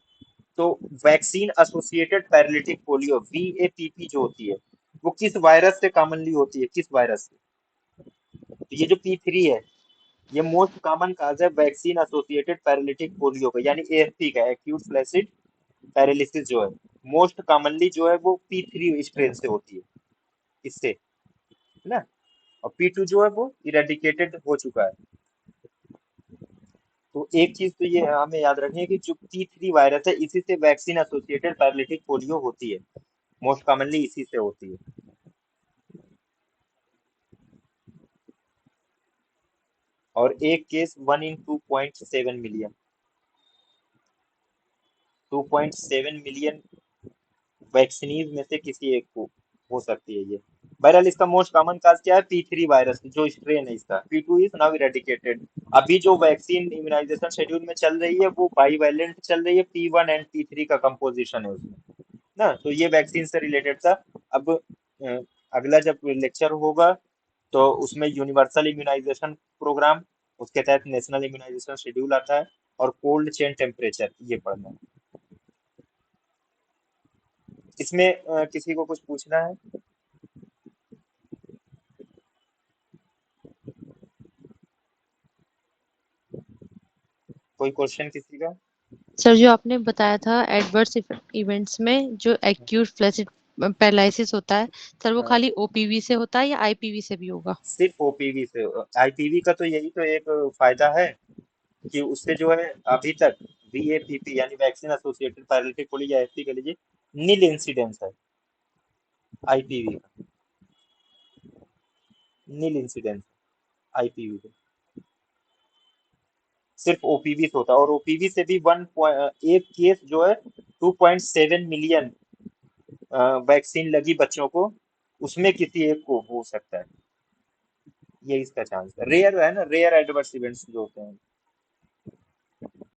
तो vaccine associated paralytic polio VAPP जो होती है वो किस वायरस से कॉमनली होती है, किस वायरस से? तो ये जो P3 है ये मोस्ट कॉमन काज है वैक्सीन एसोसिएटेड पैरालिटिक पोलियो का, यानी AFP का, एक्यूट फ्लैसिड पैरालिसिस जो है मोस्ट कॉमनली जो है वो P3 स्ट्रेन से होती है, इससे, है ना। और P2 जो है वो इरेडिकेटेड हो चुका है। तो एक चीज तो ये हमें याद रखनी है कि जो P3 वायरस है इसी से वैक्सीन एसोसिएटेड पैरालिटिक पोलियो होती है, मोस्ट कॉमनली इसी से होती है। और एक केस 1 इन 2.7 मिलियन, 2.7 मिलियन वैक्सीनीज में से किसी एक को हो सकती है ये। बहरहाल इसका मोस्ट कॉमन काज क्या है, P3 वायरस जो स्ट्रेन है इसका। P2 is now eradicated. अभी जो वैक्सीन इम्यूनाइजेशन शेड्यूल में चल रही है वो बाईवैलेंट चल रही है, P1 एंड P3 का कंपोजिशन है उसमें ना। तो ये वैक्सीन से रिलेटेड था। अब अगला जब लेक्चर होगा तो उसमें यूनिवर्सल इम्यूनाइजेशन प्रोग्राम, उसके तहत नेशनल इम्यूनाइजेशन शेड्यूल आता है, और कोल्ड चेन टेम्परेचर ये पढ़ना है। इसमें किसी को कुछ पूछना है? कोई क्वेश्चन किसी का? सर जो आपने बताया था एडवर्स इवेंट्स में जो एक्यूट फ्लैसिड पैरालिसिस होता है, सर वो हाँ, खाली ओपीवी से होता है या आईपीवी से भी होगा? सिर्फ ओपीवी से। आईपीवी का तो यही तो एक फायदा है कि उससे जो है अभी तक VAPP यानी वैक्सीन एसोसिएटेड पैरालिटिक पोलियो, या एफपी के लिए नील इंसिडेंस है। आईपीवी का नील इंसिडेंस, आईपीवी का सिर्फ ओपीवी से होता है। और ओपीवी से भी एक केस जो है 2.7 मिलियन वैक्सीन लगी बच्चों को, उसमें किसी एक को हो सकता है, ये इसका चांस है। रेयर है ना, रेयर एडवर्स इवेंट्स जो होते हैं।